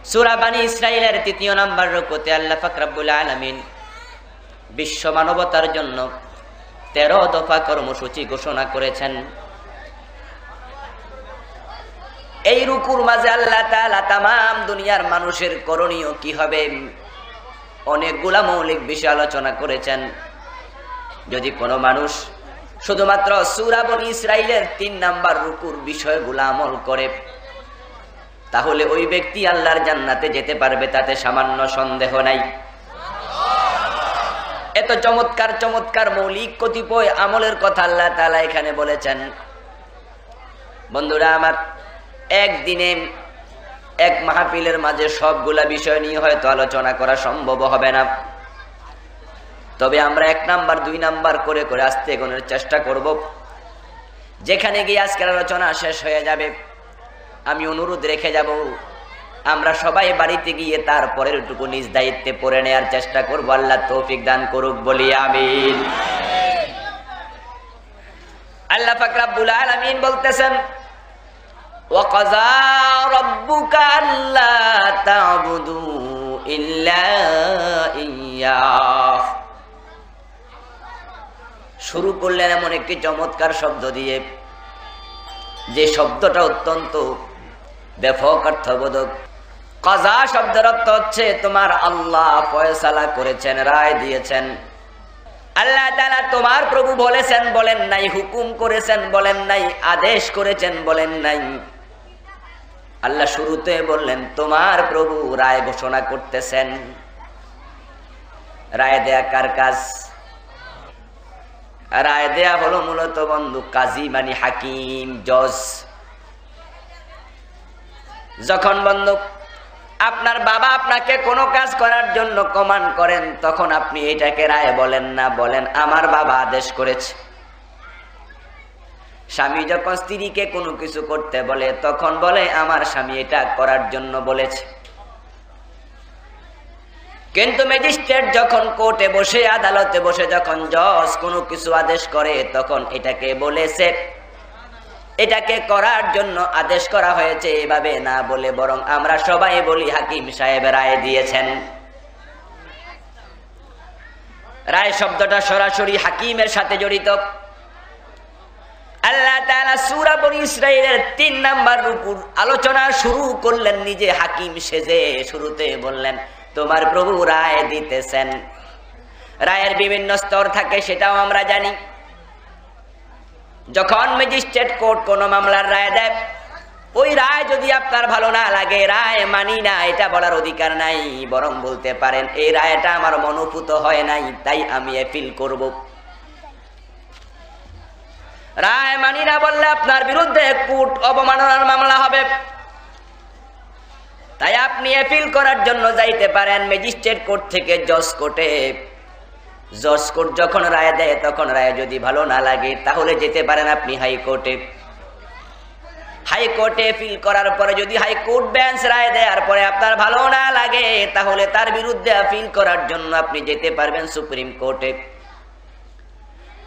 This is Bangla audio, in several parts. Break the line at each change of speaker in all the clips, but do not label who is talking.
সূরা বনী ইসরাঈলের ৩য় নম্বর রুকুতে আল্লাহ পাক রব্বুল আলামিন বিশ্ব মানবতার জন্য ১৩ দফা কর্মসূচি ঘোষণা করেছেন। এই রুকুর মাঝে আল্লাহ তাআলা তামাম দুনিয়ার মানুষের করণীয় কি হবে অনেকগুলা মৌলিক বিষয় আলোচনা করেছেন। যদি কোনো মানুষ শুধুমাত্র সূরা বনী ইসরাঈলের ৩ নাম্বার রুকুর বিষয়গুলো আমল করে তাহলে ওই ব্যক্তি আল্লাহর জান্নাতে যেতে পারবে, তাতে সামান্য সন্দেহ নাই। এত চমৎকার চমৎকার মৌলিক কতিপয় আমলের কথা আল্লাহ তাআলা এখানে বলেছেন। বন্ধুরা আমার, একদিনে এক মাহফিলের মাঝে সবগুলা বিষয় নিয়ে হয়তো আলোচনা করা সম্ভব হবে না, তবে আমরা 1 নাম্বার 2 নাম্বার করে করে আস্তে এগোনোর চেষ্টা করব। যেখানে গিয়ে আজকের আলোচনা শেষ হয়ে যাবে আমি অনুরোধ রেখে যাব, আমরা সবাই বাড়িতে গিয়ে তারপরের টুকু নিজ দায়িত্বে পড়ে নেওয়ার চেষ্টা করব। আল্লাহ তৌফিক দান করুক, বলি আমিন। আল্লাহ পাক রব্বুল আলামিন বলতেছেন, ওয়াকাযা রাব্বুকা আল্লা তা'বুদু ইল্লা ইয়্যাহ। শুরু করলেন এমন একটি চমৎকার শব্দ দিয়ে, যে শব্দটা অত্যন্ত ব্যাপক অর্থবোধক। কাযা শব্দের অর্থ হচ্ছে তোমার আল্লাহ ফয়সালা করেছেন, রায় দিয়েছেন। আল্লাহ তাআলা তোমার প্রভু বলেছেন বলেন নাই, হুকুম করেছেন বলেন নাই, আদেশ করেছেন বলেন নাই। আল্লাহ শুরুতে বললেন তোমার প্রভু রায় ঘোষণা করতেছেন। রায় দেয়া কার কাজ? রায় দেয়া হলো মূলত বন্ধু কাজী মানে হাকিম, জজ। যখন বন্ধু আপনার বাবা আপনাকে কোনো কাজ করার জন্য কমান্ড করেন তখন আপনি এটাকে রায় বলেন না, বলেন আমার বাবা আদেশ করেছে। স্বামী যখন স্ত্রীকে কোনো কিছু করতে বলে তখন বলে আমার স্বামী এটা করার জন্য বলেছে। কিন্তু ম্যাজিস্ট্রেট যখন কোর্টে বসে আদালতে বসে যখন জজ কোনো কিছু আদেশ করে তখন এটাকে বলেছে, এটাকে করার জন্য আদেশ করা হয়েছে, এভাবে না বলে বরং আমরা সবাই বলি হাকিম সাহেব রায় দিয়েছেন। রায় শব্দটা সরাসরি হাকিমের সাথে জড়িত। আল্লাহ তাআলা সূরা বনী ইসরাঈলের ৩ নাম্বার রুকুর আলোচনা শুরু করলেন নিজে হাকিম সেজে। শুরুতে বললেন তোমার প্রভু রায় দিতেছেন। রায়ের বিভিন্ন স্তর থাকে সেটাও আমরা জানি। যখন ম্যাজিস্ট্রেট কোর্ট কোনো মামলার রায় দেয়, ওই রায় যদি আপনার ভালো না লাগে, রায় মানি না, এটা বলার অধিকার নাই। বরং বলতে পারেন এই রায়টা আমার মনোপুত হয় নাই, তাই আমি অ্যাপিল করব। রায় মানি না বললে আপনার বিরুদ্ধে কোর্ট অবমাননার মামলা হবে, তাই আপনি অ্যাপিল করার জন্য যাইতে পারেন ম্যাজিস্ট্রেট কোর্ট থেকে জজ কোর্টে। জজ কোর্ট যখন রায় দেয় তখন রায় যদি ভালো না লাগে তাহলে যেতে পারেন আপনি হাইকোর্টে। হাইকোর্টে অ্যাপিল করার পরে যদি হাইকোর্ট বেঞ্চ রায় দেওয়ার পরে আপনার ভালো না লাগে তাহলে তার বিরুদ্ধে আপিল করার জন্য আপনি যেতে পারবেন সুপ্রিম কোর্টে।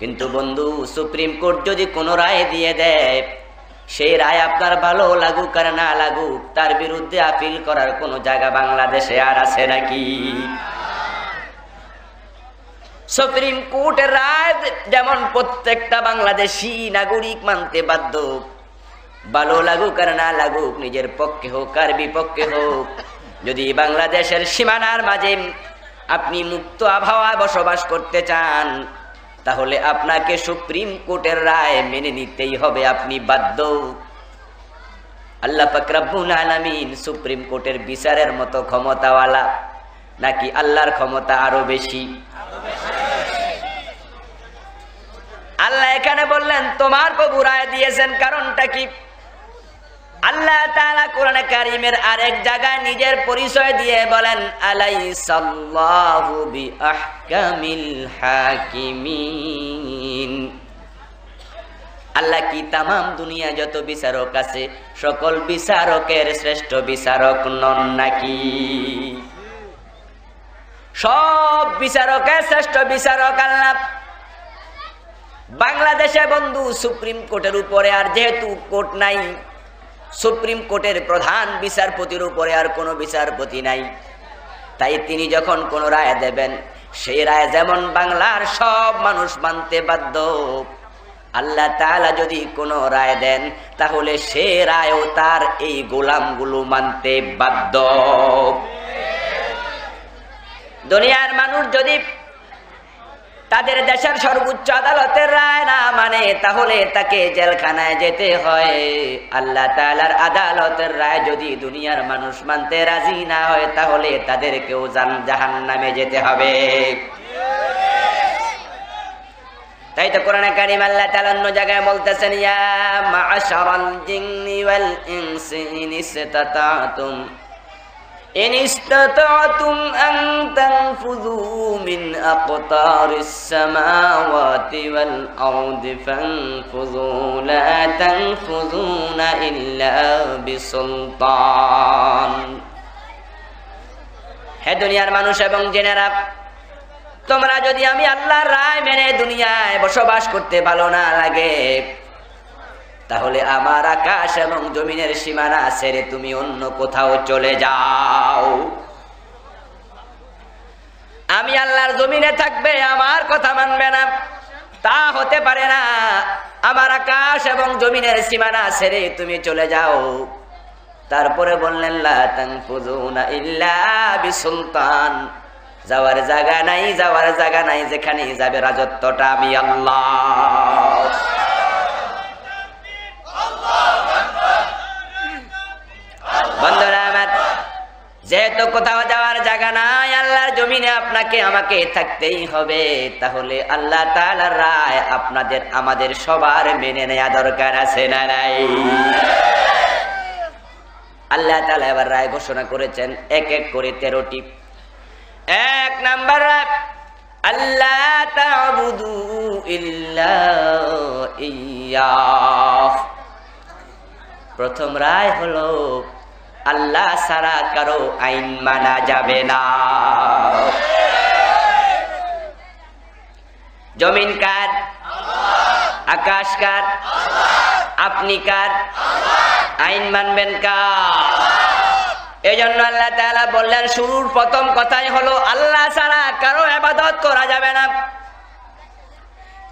কিন্তু বন্ধু, সুপ্রিম কোর্ট যদি কোনো রায় দিয়ে দেয়, সেই রায় আপনার ভালো লাগুক আর না লাগুক, তার বিরুদ্ধে আপিল করার কোনো জায়গা বাংলাদেশে আর আছে নাকি? সুপ্রিম কোর্টের রায় যেমন প্রত্যেকটা বাংলাদেশী নাগরিক মানতে বাধ্য, ভালো লাগুক আর না লাগুক, নিজের পক্ষে হোক আর বিপক্ষে হোক। যদি বাংলাদেশের সীমানার মাঝে আপনি মুক্ত আবহাওয়ায় বসবাস করতে চান তাহলে আপনাকে সুপ্রিম কোর্টের রায় মেনে নিতেই হবে, আপনি বাধ্য। আল্লাহ পাক রব্বুল আলামিন সুপ্রিম কোর্টের বিচারের মতো ক্ষমতাওয়ালা নাকি আল্লাহর ক্ষমতা আরো বেশি? আল্লাহ এখানে বললেন তোমার প্রভু রায় দিয়েছেন, কারণটা কি? আল্লাহ তাআলা কোরআনে কারীমের আরেক জায়গায় নিজের পরিচয় দিয়ে বলেন আলাইসাল্লাহু বিআহকামিল হাকিমিন। আল্লাহ কি তামাম দুনিয়া যত বিচারক আছে সকল বিচারকের শ্রেষ্ঠ বিচারক নন নাকি? সব বিচারকের শ্রেষ্ঠ বিচারক আল্লাহ। বাংলাদেশে বন্ধু সুপ্রিম কোর্টের উপরে আর যেহেতু কোর্ট নাই, সুপ্রিম কোর্টের প্রধান বিচারপতির উপরে আর কোনো বিচারপতি নাই। তাই তিনি যখন কোনো রায় দেবেন, সেই রায় যেমন বাংলার সব মানুষ মানতে বাধ্য, আল্লাহ তাআলা যদি কোনো রায় দেন তাহলে সে রায়ও তার এই গোলামগুলো মানতে বাধ্য। দুনিয়ার মানুষ যদি তাদের দেশের সর্বোচ্চ আদালতের রায় না মানে তাহলে তাকে জেলখানায় যেতে হয়। আল্লাহ তাআলার আদালতের রায় যদি দুনিয়ার মানুষ মানতে রাজি না হয় তাহলে তাদেরকেও জাহান্নামে যেতে হবে। তাই তো কোরআনে কারীম আল্লাহ তাআলা অন্য জায়গায় বলতেছেন, ইয়া মা'শারাল জিন্নি ওয়াল ইনসি ইন ইসতাতা'তুম আন তানফুযু মিন আকতারিস সামাওয়াতি ওয়াল আরদি ফানফুযু লা তানফুযুনা ইল্লা বিসুলতান। হে দুনিয়ার মানুষ এবং জিনেরা, তোমরা যদি আমি আল্লাহর রায় মেনে দুনিয়ায় বসবাস করতে ভালো না লাগে তাহলে আমার আকাশ এবং জমিনের সীমানা ছেড়ে তুমি অন্য কোথাও চলে যাও। আমি আল্লাহর জমিনে থাকবে, আমার কথা মানবে না, তা হতে পারে না। আমার আকাশ এবং জমিনের সীমানা ছেড়ে তুমি চলে যাও। তারপরে বললেন, লা তানফুযুনা ইল্লা বিসুলতান, যাওয়ার জায়গা নাই, যাওয়ার জায়গা নাই, যেখানে যাবে রাজত্বটা আমি আল্লাহ। বন্ধুরা আমার, যেহেতু কোথাও যাওয়ার জায়গা নাই, আল্লাহর জমিনে আপনাকে আমাকে থাকতেই হবে, তাহলে আল্লাহ তাআলার রায় আপনাদের আমাদের সবার মেনে নেওয়া দরকার আছে না নাই? আল্লাহ তাআলা এবার রায় ঘোষণা করেছেন এক এক করে 13টি। এক নাম্বার রায়, আল্লাহ তা'বুদু ইল্লা ইয়্যাহ। প্রথম রায় হলো আল্লাহ ছাড়া কারো আইন মানা যাবে না। জমিন কার? আকাশ কার? আপনি কার? আইন মানবেন কার? এই জন্য আল্লাহ তাআলা বললেন, শুরুর প্রথম কথাই হলো আল্লাহ ছাড়া কারো ইবাদত করা যাবে না।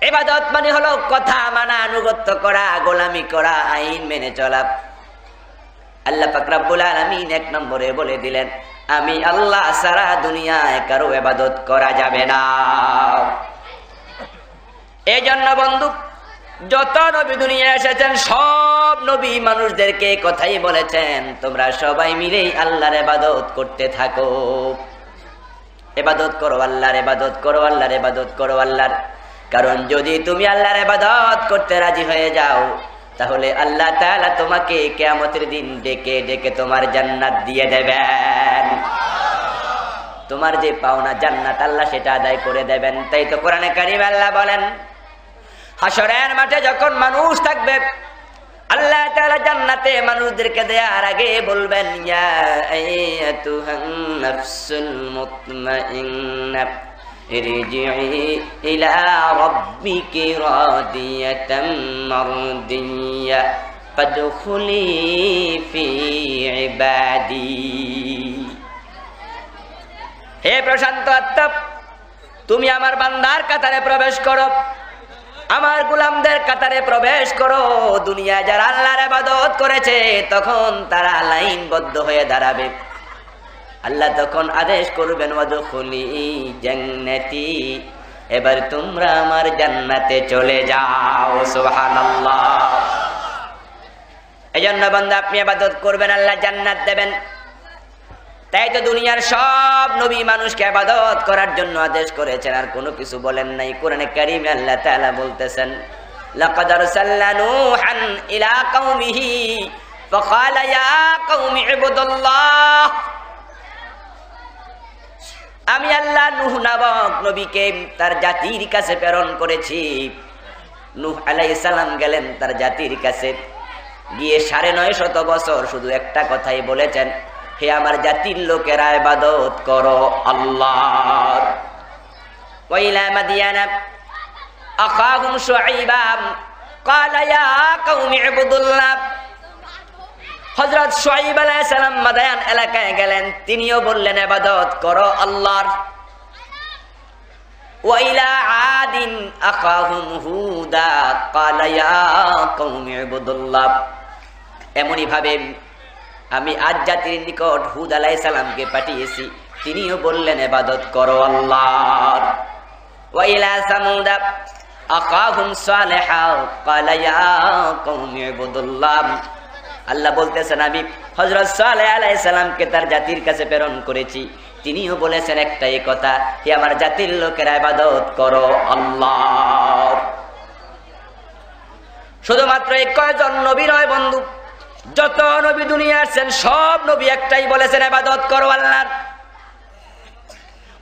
ইবাদত মানে হলো কথা মানা, আনুগত্য করা, গোলামি করা, আইন মেনে চলা। আল্লাহ পাক রব্বুল আলামিন এক নম্বরে বলে দিলেন, আমি আল্লাহ ছাড়া দুনিয়ায় কারো ইবাদত করা যাবে না। এই জন্য বন্ধু, যত নবী দুনিয়ায় এসেছেন সব নবী মানুষদেরকে কথাই বলেছেন, তোমরা সবাই মিলেই আল্লাহর ইবাদত করতে থাকো। ইবাদত করো আল্লাহর, ইবাদত করো আল্লাহর, ইবাদত করো আল্লাহর। কারণ যদি তুমি আল্লাহর ইবাদত করতে রাজি হয়ে যাও তাহলে আল্লাহ তাআলা তোমাকে কিয়ামতের দিন ডেকে ডেকে তোমার জান্নাত দিয়ে দেবেন। তোমার যে পাওনা জান্নাত আল্লাহ সেটা আদায় করে দেবেন। তাই তো কোরআনে কারীম আল্লাহ বলেন, হাশরের মাঠে যখন মানুষ থাকবে আল্লাহ তাআলা জান্নাতে মানুষদেরকে দেওয়ার আগে বলবেন, ইয়া আইয়াতুহান নাফসুল মুতমাইন্নাহ ইরজিই ইলা রাব্বিকি রাদিয়াতাম মারদিয়া ফাদখুলি ফি ইবাদি। হে প্রশান্ত আত্মা, তুমি আমার বান্দার কাতারে প্রবেশ করো, আমার গোলামদের কাতারে প্রবেশ করো। দুনিয়ায় যারা আল্লাহর ইবাদত করেছে তখন তারা লাইনবদ্ধ হয়ে দাঁড়াবে। আল্লাহ তখন আদেশ করবেন, ওয়াদখুলি জান্নাতি, এবার তোমরা আমার জান্নাতে চলে যাও। সুবহানাল্লাহ। এজন্য বান্দা আপনি ইবাদত করবেন, আল্লাহ জান্নাত দেবেন। তাই তো দুনিয়ার সব নবী মানুষকে ইবাদত করার জন্য আদেশ করেছেন, আর কোনো কিছু বলেন নাই। কোরআনে কারীমে আল্লাহ তাআলা বলতেছেন, লাকাদ আরসালনা নূহান ইলা কওমিহি ফাকালা ইয়া কওমি ইবুদুল্লাহ। আমি আল্লাহ নূহ নামক নবীকে তার জাতির কাছে প্রেরণ করেছি। নূহ আলাইহিস সালাম গেলেন তার জাতির কাছে, গিয়ে 950 বছর শুধু একটা কথাই বলেছেন, হে আমার জাতির লোকেরা ইবাদত করো আল্লাহর। ওয়াইলা মাদিয়ানা আখাহুম শুআইবা ক্বালা ইয়া কওমি ইবুদুল্লাহ। হযরত শুআয়ব আলাইহিস সালাম মাদায়ান এলাকায় গেলেন, তিনিও বললেন ইবাদত করো আল্লাহর। ওয়া ইলা আদিন আখাহুম হুদা ক্বালা ইয়া কওমি ইবুদুল্লাহ। এমনি ভাবে আমি আদ জাতির নিকট হুদ আলাইহিস সালামকে পাঠিয়েছি, তিনিও বললেন ইবাদত করো আল্লাহর। ওয়া ইলা সামুদা আখাহুম সালিহা ক্বালা ইয়া কওমি ইবুদুল্লাহ। আল্লাহ বলতেছেন আমি হযরত সালেহ আলাইহিস সালামকে তার জাতির কাছে প্রেরণ করেছি, তিনিও বলেছেন একটাই কথা, হে আমার জাতির লোকেরা ইবাদত করো আল্লাহর। শুধুমাত্র এই কয়জন নবী নয় বন্ধু, যত নবী দুনিয়া আসছেন সব নবী একটাই বলেছেন ইবাদত করো আল্লাহর।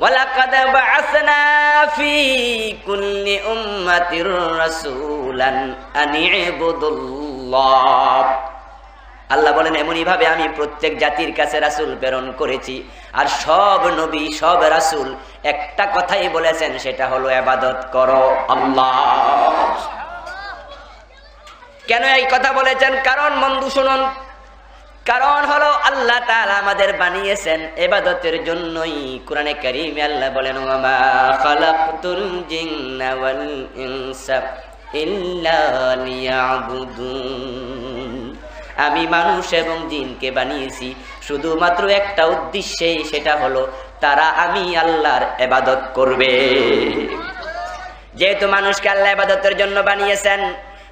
ওয়ালাকাদ বা'আসনা ফি কুল্লি উম্মাতির রাসূলান আন ইবুদুল্লাহ। আল্লাহ বলেন এমনই ভাবে আমি প্রত্যেক জাতির কাছে রাসূল প্রেরণ করেছি, আর সব নবী সব রাসূল একটা কথাই বলেছেন, সেটা হলো ইবাদত করো আল্লাহ। কেন এই কথা বলেছেন? কারণ বন্ধু শুনুন, কারণ হলো আল্লাহ তাআলা আমাদের বানিয়েছেন ইবাদতের জন্যই। কোরআনে কারীমে আল্লাহ বলেন ওয়া মা খালাকতুল জিন্না ওয়াল ইনসা ইল্লা লিয়াবুদুন। আমি মানুষ এবং জিনকে বানিয়েছি শুধুমাত্র একটা উদ্দেশ্যে, সেটা হলো তারা আমি আল্লাহর ইবাদত করবে। যেহেতু মানুষকে আল্লাহ ইবাদতের জন্য বানিয়েছেন,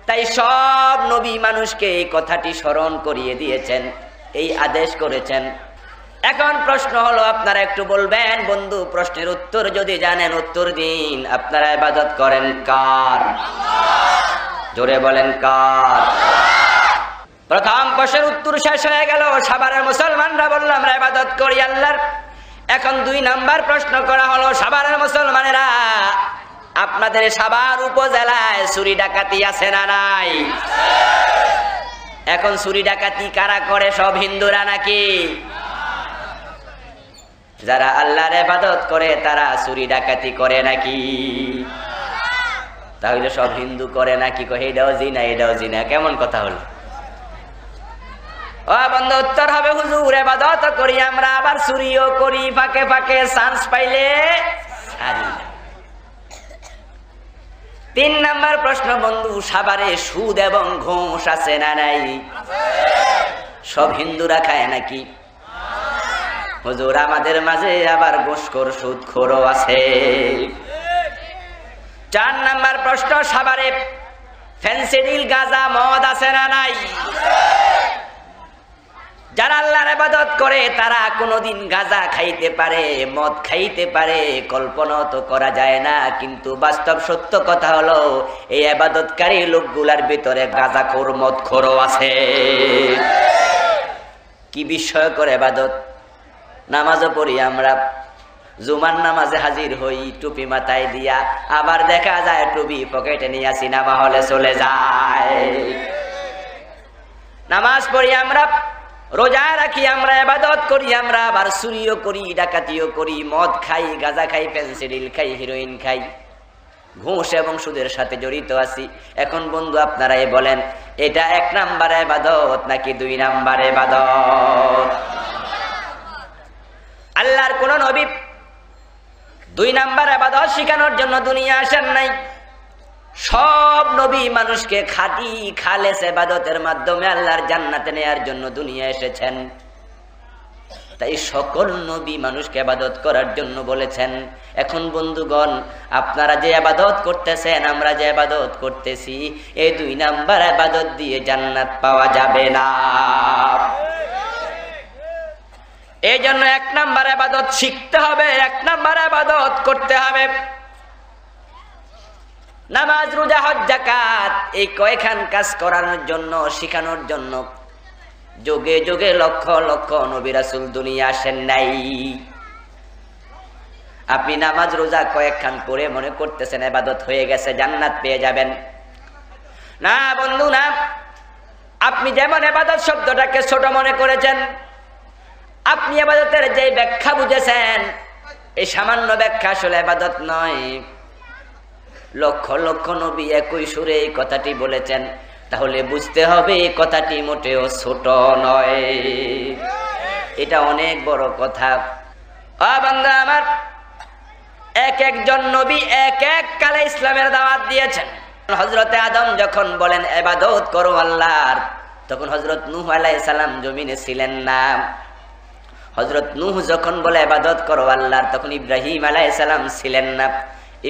তাই সব নবী মানুষকে এই কথাটি স্মরণ করিয়ে দিয়েছেন, এই আদেশ করেছেন। এখন প্রশ্ন হলো, আপনারা একটু বলবেন বন্ধু, প্রশ্নের উত্তর যদি জানেন উত্তর দিন, আপনারা ইবাদত করেন কার? জোরে বলেন কার? প্রথম প্রশ্নের উত্তর শেষ হয়ে গেল, সাভারের মুসলমানরা বলল আমরা ইবাদত করি আল্লাহর। এখন 2 নাম্বার প্রশ্ন করা হলো, সাভারের মুসলমানেরা আপনাদের সাভার উপজেলায় চুরি ডাকাতি আছে না নাই? এখন চুরি ডাকাতি কারা করে? সব হিন্দুরা নাকি? যারা আল্লাহর ইবাদত করে তারা চুরি ডাকাতি করে নাকি? তাহলে সব হিন্দু করে নাকি? কই এটাও জিনা এটাও জিনা, কেমন কথা হলো? ও বন্ধু, উত্তর হবে হুজুর ইবাদত করি আমরা, আবার চুরিও করি, ফাঁকে ফাঁকে চান্স পাইলে ছাড়ি না। 3 নাম্বার প্রশ্ন বন্ধু, সাভারে সুদ এবং ঘুষ আছে না নাই? সব হিন্দুরা খায় নাকি? হুজুর আমাদের মাঝে আবার ঘুষখোর সুদখোরও আছে। 4 নাম্বার প্রশ্ন, সাভারে ফেন্সিডিল গাঁজা মদ আছে না নাই? যারা আল্লাহর ইবাদত করে তারা কোনোদিন গাঁজা খাইতে পারে, মদ খাইতে পারে, কল্পনা তো করা যায় না, কিন্তু বাস্তব সত্য কথা হলো এই ইবাদতকারী লোকগুলার ভিতরে গাঁজাখোর মদখোরও আছে। কি বিস্ময়কর ইবাদত! নামাজও পড়ি আমরা, জুমার নামাজে হাজির হই টুপি মাথায় দিয়া, আবার দেখা যায় টুপি পকেটে নিয়ে সিনেমা হলে চলে যায়। নামাজ পড়ি আমরা, রোজা রাখি আমরা, ইবাদত করি আমরা, আবার চুরিও করি, ডাকাতিও করি, মদ খাই, গাঁজা খাই, ফেন্সিডিল খাই, হিরোইন খাই, ঘুষ এবং সুদের সাথে জড়িত আছি। এখন বন্ধু আপনারাই বলেন, এটা 1 নাম্বার ইবাদত নাকি 2 নাম্বার ইবাদত? আল্লাহর কোন নবী 2 নাম্বার ইবাদত শিখানোর জন্য দুনিয়া আসেন নাই। সব নবী মানুষকে খাঁটি খালেস ইবাদতের মাধ্যমে আল্লাহর জান্নাতে নেয়ার জন্য দুনিয়া এসেছেন। তাই সকল নবী মানুষকে ইবাদত করার জন্য বলেছেন। এখন বন্ধুগণ, আপনারা যে ইবাদত করতেছেন, আমরা যে ইবাদত করতেছি, এই 2 নাম্বার ইবাদত দিয়ে জান্নাত পাওয়া যাবে না। এই জন্য 1 নাম্বার ইবাদত শিখতে হবে, 1 নাম্বার ইবাদত করতে হবে। নামাজ, রোজা, হজ, যাকাত, এই কয়খান কাজ করার জন্য, শিখানোর জন্য যুগে যুগে লক্ষ লক্ষ নবী রাসূল দুনিয়া আসেন নাই। আপনি নামাজ রোজা কয়েকখান করে মনে করতেছেন ইবাদত হয়ে গেছে, জান্নাত পেয়ে যাবেন। না বন্ধু না, আপনি যেমন ইবাদত শব্দটাকে ছোট মনে করেছেন, আপনি ইবাদতের যে ব্যাখ্যা বুঝেছেন, এই সামান্য ব্যাখ্যা আসলে ইবাদত নয়। লক্ষ লক্ষ নবী একই সুরে এই কথাটি বলেছেন। তাহলে বুঝতে হবে কথাটি মোটেও ছোট নয়, এটা অনেক বড় কথা। বান্দা আমার, এক একজন নবী এক এক কালে ইসলামের দাওয়াত দিয়েছেন। হযরতে আদম যখন বলেন ইবাদত করো আল্লাহর, তখন হযরত নূহ আলাইহিস সালাম জমিনে ছিলেন না। হযরত নূহ যখন বলে ইবাদত করো আল্লাহর, তখন ইব্রাহিম আলাইহিস সালাম ছিলেন না।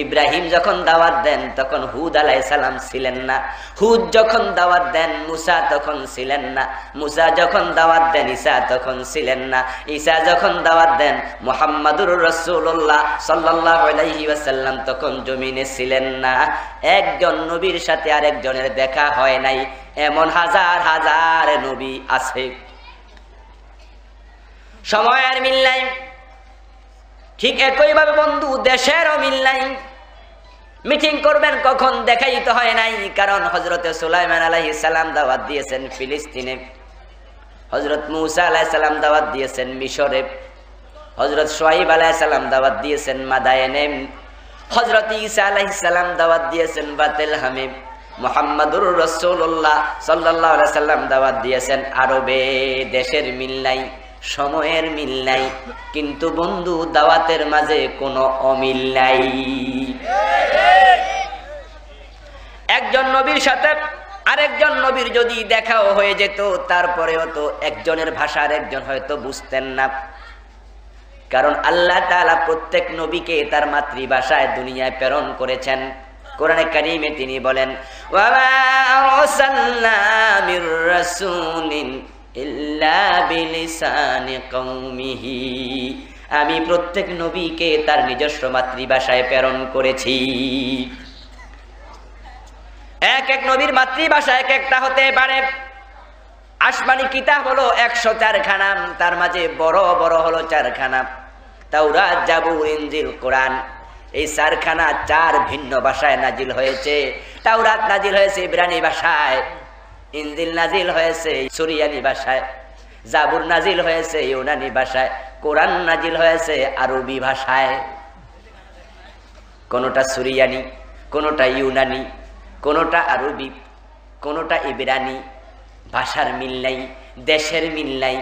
ইব্রাহিম যখন দাওয়াত দেন তখন হুদ আলাইহিস সালাম ছিলেন না। হুদ যখন দাওয়াত দেন মুসা তখন ছিলেন না। মুসা যখন দাওয়াত দেন ঈসা তখন ছিলেন না। ঈসা যখন দাওয়াত দেন মুহাম্মাদুর রাসূলুল্লাহ সাল্লাল্লাহু আলাইহি ওয়াসাল্লাম তখন জমিনে ছিলেন না। একজন নবীর সাথে আরেকজনের দেখা হয় নাই, এমন হাজার হাজার নবী আছে। সময়ের মিল নাই, ঠিক একইভাবে বন্ধু দেশেরও মিল নাই। মিটিং করবেন কখন দেখাই তো হয় নাই, কারণ হযরতে সুলাইমান আলাইহিস সালাম দাওয়াত দিয়েছেন ফিলিস্তিনে, হযরত মূসা আলাইহিস সালাম দাওয়াত দিয়েছেন মিশরে, হযরত শুআয়ব আলাইহিস সালাম দাওয়াত দিয়েছেন মাদায়েনে, হযরত ঈসা আলাইহিস সালাম দাওয়াত দিয়েছেন বাতলহামে, মুহাম্মাদুর রাসূলুল্লাহ সাল্লাল্লাহু আলাইহি সাল্লাম দাওয়াত দিয়েছেন আরবে। দেশের মিল নাই, সময়ের মিল নাই, কিন্তু বন্ধু দাওয়াতের মাঝে কোনো অমিল নাই। একজন নবীর সাথে আরেকজন নবীর যদি দেখাও হয়ে যেত, তারপরেও তো একজনের ভাষা আরেকজন হয়তো বুঝতেন না, কারণ আল্লাহ তাআলা প্রত্যেক নবীকে তার মাতৃভাষায় দুনিয়ায় প্রেরণ করেছেন। কোরআনে কারীমে তিনি বলেন, ওয়া মা আরসালনা মির রাসূলিন ইল্লা বিলিসানি কওমিহি, আমি প্রত্যেক নবীকে তার নিজস্ব মাতৃভাষায় প্রেরণ করেছি। এক এক নবীর মাতৃভাষা এক একটা হতে পারে। আসমানি কিতাব হলো 104 খানা, তার মাঝে বড় বড় হলো 4 খানা, তাওরাত, জাবুর, ইনজিল, কোরআন। এই 4 খানা 4 ভিন্ন ভাষায় নাজিল হয়েছে। তাওরাত নাজিল হয়েছে ইব্রানি ভাষায়, ইনজিল নাজিল হয়েছে সুরিয়ানি ভাষায়, জাবুর নাজিল হয়েছে ইউনানি ভাষায়, কোরআন নাজিল হয়েছে আরবি ভাষায়। কোনটা সুরিয়ানি, কোনটা ইউনানি, কোনটা আরবি, কোনটা ইব্রানি। ভাষার মিল নাই, দেশের মিল নাই,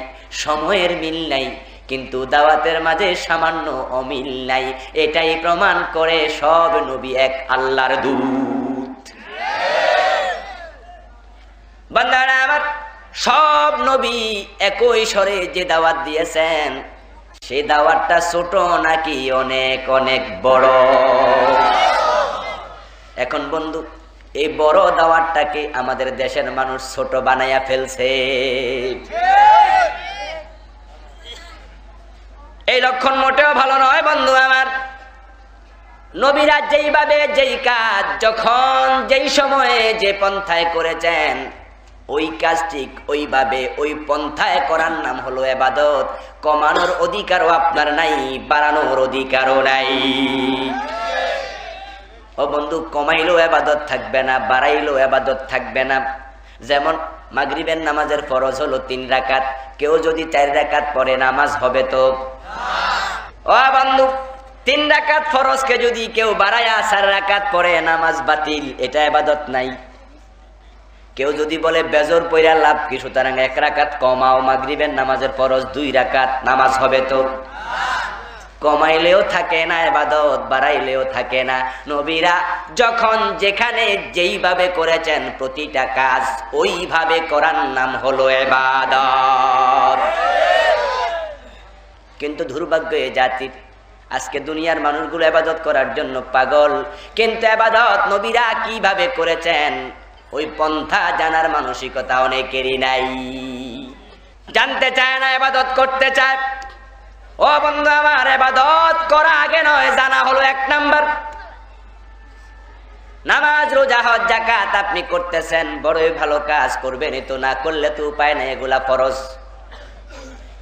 সময়ের মিল নাই, কিন্তু দাওয়াতের মাঝে সামান্য অমিল নাই। এটাই প্রমাণ করে সব নবী এক আল্লাহর দূত। বান্দারা আমার, সব নবী একই স্বরে যে দাওয়াত দিয়েছেন, সেই দাওয়াতটা ছোট নাকি অনেক অনেক বড়? এখন বন্ধু, এই বড় দাওয়াতটাকে আমাদের দেশের মানুষ ছোট বানাইয়া ফেলছে। এই লক্ষণ মোটেও ভালো নয় বন্ধু আমার। নবীরা যেইভাবে যেই কাজ যখন যেই সময়ে যে পন্থায় করেছেন, ওই কাজ ঠিক ওইভাবে ওই পন্থায় করার নাম হলো ইবাদত। কমানোর অধিকারও আপনার নাই, বাড়ানোর অধিকারও নাই। ও বন্ধু, কমাইলেও ইবাদত থাকবে না, বাড়াইলেও ইবাদত থাকবে না। যেমন মাগরিবের নামাজের ফরজ হলো 3 রাকাত, কেউ যদি 4 রাকাত পড়ে নামাজ হবে তো? ও বন্ধু, 3 রাকাত ফরজকে যদি কেউ বাড়ায়া 4 রাকাত পড়ে নামাজ বাতিল, এটা ইবাদত নাই। কেউ যদি বলে বেজর পইরা লাভ কি, সুতরাং 1 রাকাত কমাও, মাগরিবের নামাজের ফরজ 2 রাকাত, নামাজ হবে তো? কমাইলেও থাকে না ইবাদত, বাড়াইলেও থাকে না। নবীরা যখন যেখানে যেইভাবে করেছেন প্রতিটা কাজ ওইভাবে করার নাম হলো ইবাদত। কিন্তু দুর্ভাগ্য এই জাতির, আজকে দুনিয়ার মানুষগুলো ইবাদত করার জন্য পাগল, কিন্তু ইবাদত নবীরা কিভাবে করেছেন ওই পন্থা জানার মানসিকতা অনেকেরই নাই। জানতে চায় না, ইবাদত করতে চায়। ও বন্ধু আমার, ইবাদত করা আগে নয়, জানা হলো 1 নাম্বার। নামাজ, রোজা, হজ, যাকাত আপনি করতেছেন, বড়ই ভালো কাজ, করবেন, তো না করলে তো উপায় নাই, এগুলা ফরজ।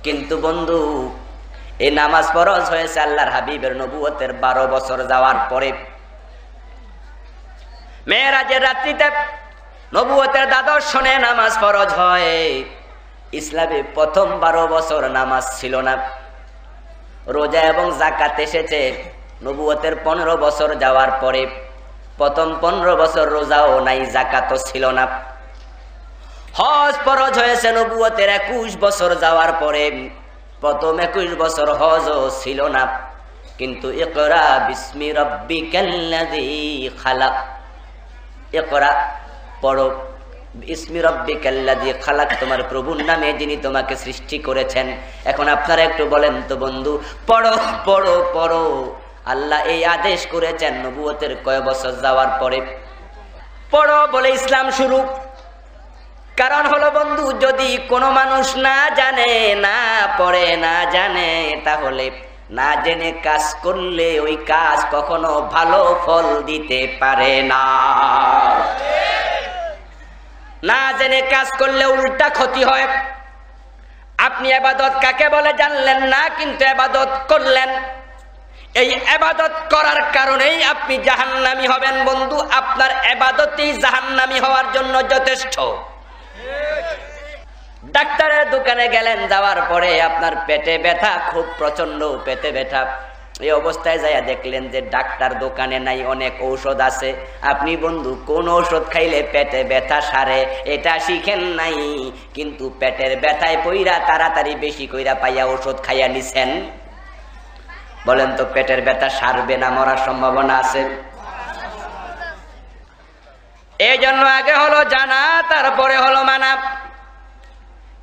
কিন্তু বন্ধু, এই নামাজ ফরজ হয়েছে আল্লাহর হাবিবের নবুয়তের 12 বছর যাওয়ার পরে। মেরাজের রাত্রিতে নবুয়তের দ্বাদশ সনে নামাজ ফরজ হয়। ইসলামে প্রথম 12 বছর নামাজ ছিল না। রোজা এবং যাকাত এসেছে নবুয়তের 15 বছর যাওয়ার পরে। প্রথম 15 বছর রোজাও নাই, যাকাতও ছিল না। হজ ফরজ হয়েছে নবুয়তের 21 বছর যাওয়ার পরে। প্রথম 21 বছর হজও ছিল না, কিন্তু ইকরা বিসমি রাব্বিকাল্লাযী খালাক, ইকরা পড়ো, বিসমি রাব্বিকাল্লাযী খালাক, তোমার প্রভুর নামে যিনি তোমাকে সৃষ্টি করেছেন। এখন আপনারা একটু বলেন তো বন্ধু, পড়ো পড়ো পড়ো, আল্লাহ এই আদেশ করেছেন নবুয়তের কয় বছর যাওয়ার পরে? পড়ো বলে ইসলাম শুরু। কারণ হলো বন্ধু, যদি কোনো মানুষ না জানে, না পড়ে, না জানে, তাহলে না জেনে কাজ করলে ওই কাজ কখনো ভালো ফল দিতে পারে না। না জেনে কাজ করলে উল্টা ক্ষতি হয়। আপনি ইবাদত কাকে বলে জানলেন না, কিন্তু ইবাদত করলেন। এই ইবাদত করার কারণেই আপনি জাহান্নামী হবেন বন্ধু। আপনার ইবাদতই জাহান্নামী হওয়ার জন্য যথেষ্ট। ডাক্তারের দোকানে গেলেন, যাওয়ার পরে আপনার পেটে ব্যথা, খুব প্রচন্ড পেটে ব্যথা। এই অবস্থায় যাইয়া দেখলেন যে ডাক্তার দোকানে নাই, অনেক ঔষধ আছে। আপনি বন্ধু কোন ঔষধ খাইলে পেটে ব্যথা সারে এটা শিখেন নাই, কিন্তু পেটের ব্যথায় পইরা তাড়াতাড়ি বেশি কইরা পাইয়া ঔষধ খাইয়া নিছেন। বলেন তো পেটের ব্যথা সারবে না মরার সম্ভাবনা আছে? এই জন্য আগে হলো জানা, তারপরে হলো মানা।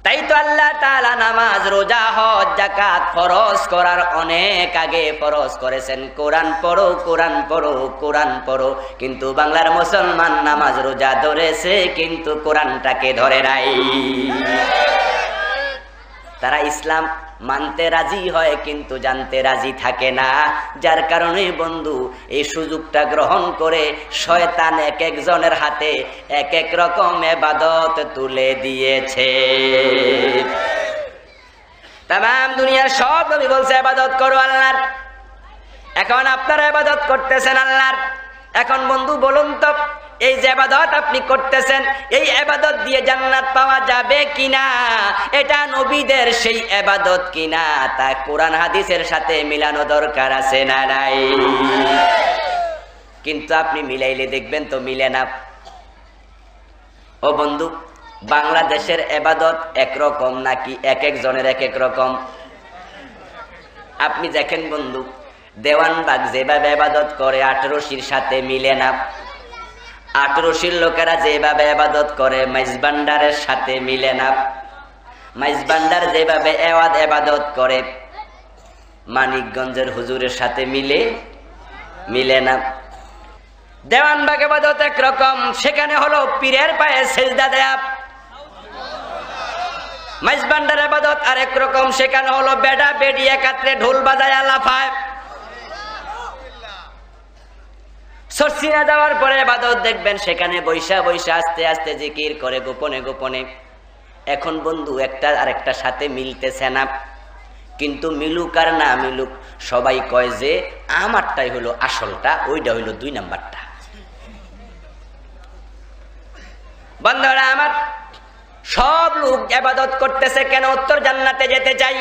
তাই তো আল্লাহ তাআলা নামাজ, রোজা, হজ, যাকাত ফরজ করার অনেক আগে ফরজ করেছেন। কোরআন পড়ো, কোরআন পড়ো, কোরআন পড়ো। কিন্তু বাংলার মুসলমান নামাজ রোজা ধরেছে, কিন্তু কোরআনটাকে ধরে নাই। তারা ইসলাম মানতে রাজি হয়, কিন্তু জানতে রাজি থাকে না। যার কারণে বন্ধু এই সুযোগটা গ্রহণ করে শয়তান এক একজনের হাতে এক এক রকম ইবাদত তুলে দিয়েছে। তামাম দুনিয়ার সব নবী বলছে ইবাদত করো আল্লাহর। এখন আপনারা ইবাদত করতেছেন আল্লাহর। এখন বন্ধু বলুন তো, এই যে ইবাদত আপনি করতেছেন, এই ইবাদত দিয়ে জান্নাত পাওয়া যাবে কিনা? এটা নবীদের সেই ইবাদত কিনা, তা কোরআন হাদিসের সাথে মিলানো দরকার আছে না নাই? কিন্তু আপনি মিলাইলে দেখবেন তো মিলে না। ও বন্ধু, বাংলাদেশের ইবাদত একরকম নাকি এক একজনের এক এক রকম? আপনি দেখেন বন্ধু, দেওয়ানবাগ যেভাবে ইবাদত করে 18শির সাথে মিলে না। 18শির লোকেরা যেভাবে ইবাদত করে মাইজবান্ডারের সাথে মিলে না। মাইজবান্ডার যেভাবে ইবাদত করে মানিকগঞ্জের হুজুরের সাথে মিলে না। দেওয়ানবাগ ইবাদত একরকম, সেখানে হলো পীরের পায়ে সিজদা দেয়া। মাইজবান্ডার ইবাদত আরেক রকম, সেখানে হলো বেডা বেডি একাত্রে ঢোল বাজায় লাফায়। সরসিনা যাওয়ার পরে ইবাদত দেখবেন সেখানে বৈশা বৈশা আস্তে আস্তে জিকির করে গোপনে গোপনে। এখন বন্ধু একটা আরেকটার সাথে মিলতেছে না, কিন্তু মিলুক আর না মিলুক সবাই কয় যে আমারটাই হলো আসলটা, ওইটা হইলো 2 নাম্বারটা। বন্ধুরা আমার, সব লোক ইবাদত করতেছে কেন? উত্তর জান্নাতে যেতে চাই।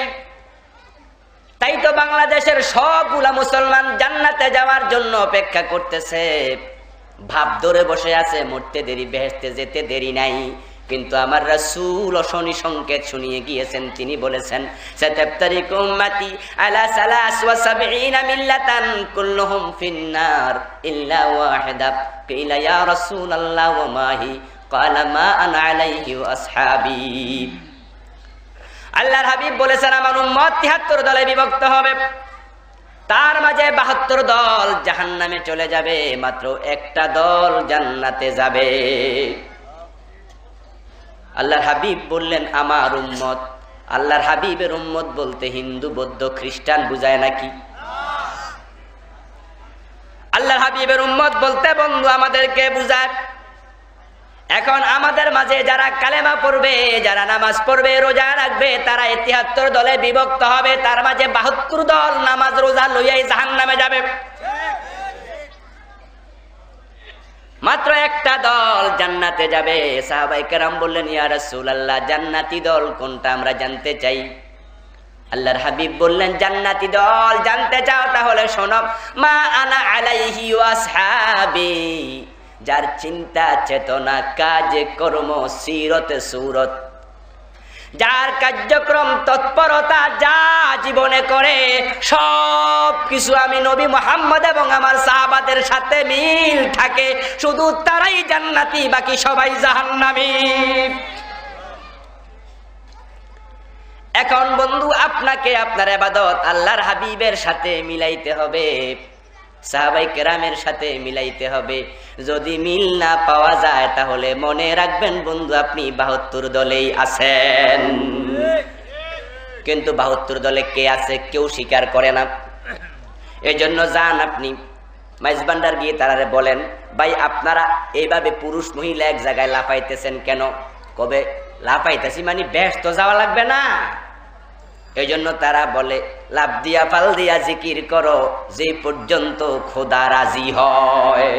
তাই তো বাংলাদেশের সবগুলা মুসলমান জান্নাতে যাওয়ার জন্য অপেক্ষা করতেছে, ভাব ধরে বসে আছে, মরতে দেরি, বেহেশতে যেতে দেরি নাই। কিন্তু আমার রাসূল অশনি সংকেত শুনিয়ে গিয়েছেন। তিনি বলেছেন, সাতাফতারিকু উম্মতি আলা 73 মিল্লাতান কুল্লুহুম ফিন্নার ইল্লা ওয়াহিদা। কিলা ইয়া রাসূলুল্লাহ ওয়া মাহি? ক্বালা মা আনা আলাইহি ওয়া আসহাবি। আল্লাহর হাবিব বলেছেন, আমার উম্মত 73 দলে বিভক্ত হবে, তার মাঝে 72 দল জাহান্নামে চলে যাবে, মাত্র একটা দল জান্নাতে যাবে। আল্লাহর হাবিব বললেন আমার উম্মত। আল্লাহর হাবিবের উম্মত বলতে হিন্দু, বৌদ্ধ, খ্রিস্টান বুঝায় নাকি? আল্লাহর হাবিবের উম্মত বলতে বন্ধু আমাদেরকে বুঝায়। এখন আমাদের মাঝে যারা কালেমা পড়বে, যারা নামাজ পড়বে, রোজা রাখবে, তারা 73 দলে বিভক্ত হবে। তার মাঝে 72 দল নামাজ রোজা লইয়াই জাহান্নামে যাবে। মাত্র একটা দল জান্নাতে যাবে। সাহাবায়ে কেরাম বললেন, ইয়া রাসূলুল্লাহ, জান্নাতি দল কোনটা? আমরা জানতে চাই। আল্লাহর হাবিব বললেন, জান্নাতি দল জানতে চাও? তাহলে শোনো, মা আনা আলাইহি ওয়া আসহাবি, যার চিন্তা চেতনা কাজে কর্ম সিরতে সুরত, যার কার্যক্রম তৎপরতা যা জীবনে করে সব কিছু আমি নবী মুহাম্মদ এবং আমার সাহাবাদের সাথে মিল থাকে, শুধু তারাই জান্নাতি, বাকি সবাই জাহান্নামী। এখন বন্ধু, আপনাকে আপনার ইবাদত আল্লাহর হাবিবের সাথে মিলাইতে হবে, সাহাবায়ে কেরামের সাথে মিলাইতে হবে। যদি মিল না পাওয়া যায় তাহলে মনে রাখবেন বন্ধু, আপনি 72 দলেই আছেন। কিন্তু 72 দলে কে আছে কেউ স্বীকার করে না। এজন্য যান আপনি মাইজবান্ডার গিয়ে তারারে বলেন, ভাই আপনারা এইভাবে পুরুষ মহিলা এক জায়গায় লাফাইতেছেন কেন? কবে লাফাইতেছি মানে ব্যস্ত যাওয়া লাগবে না। এই জন্য তারা বলে, লাভ দিয়া ফাল দিয়া জিকির করো যে পর্যন্ত খোদা রাজি হয়।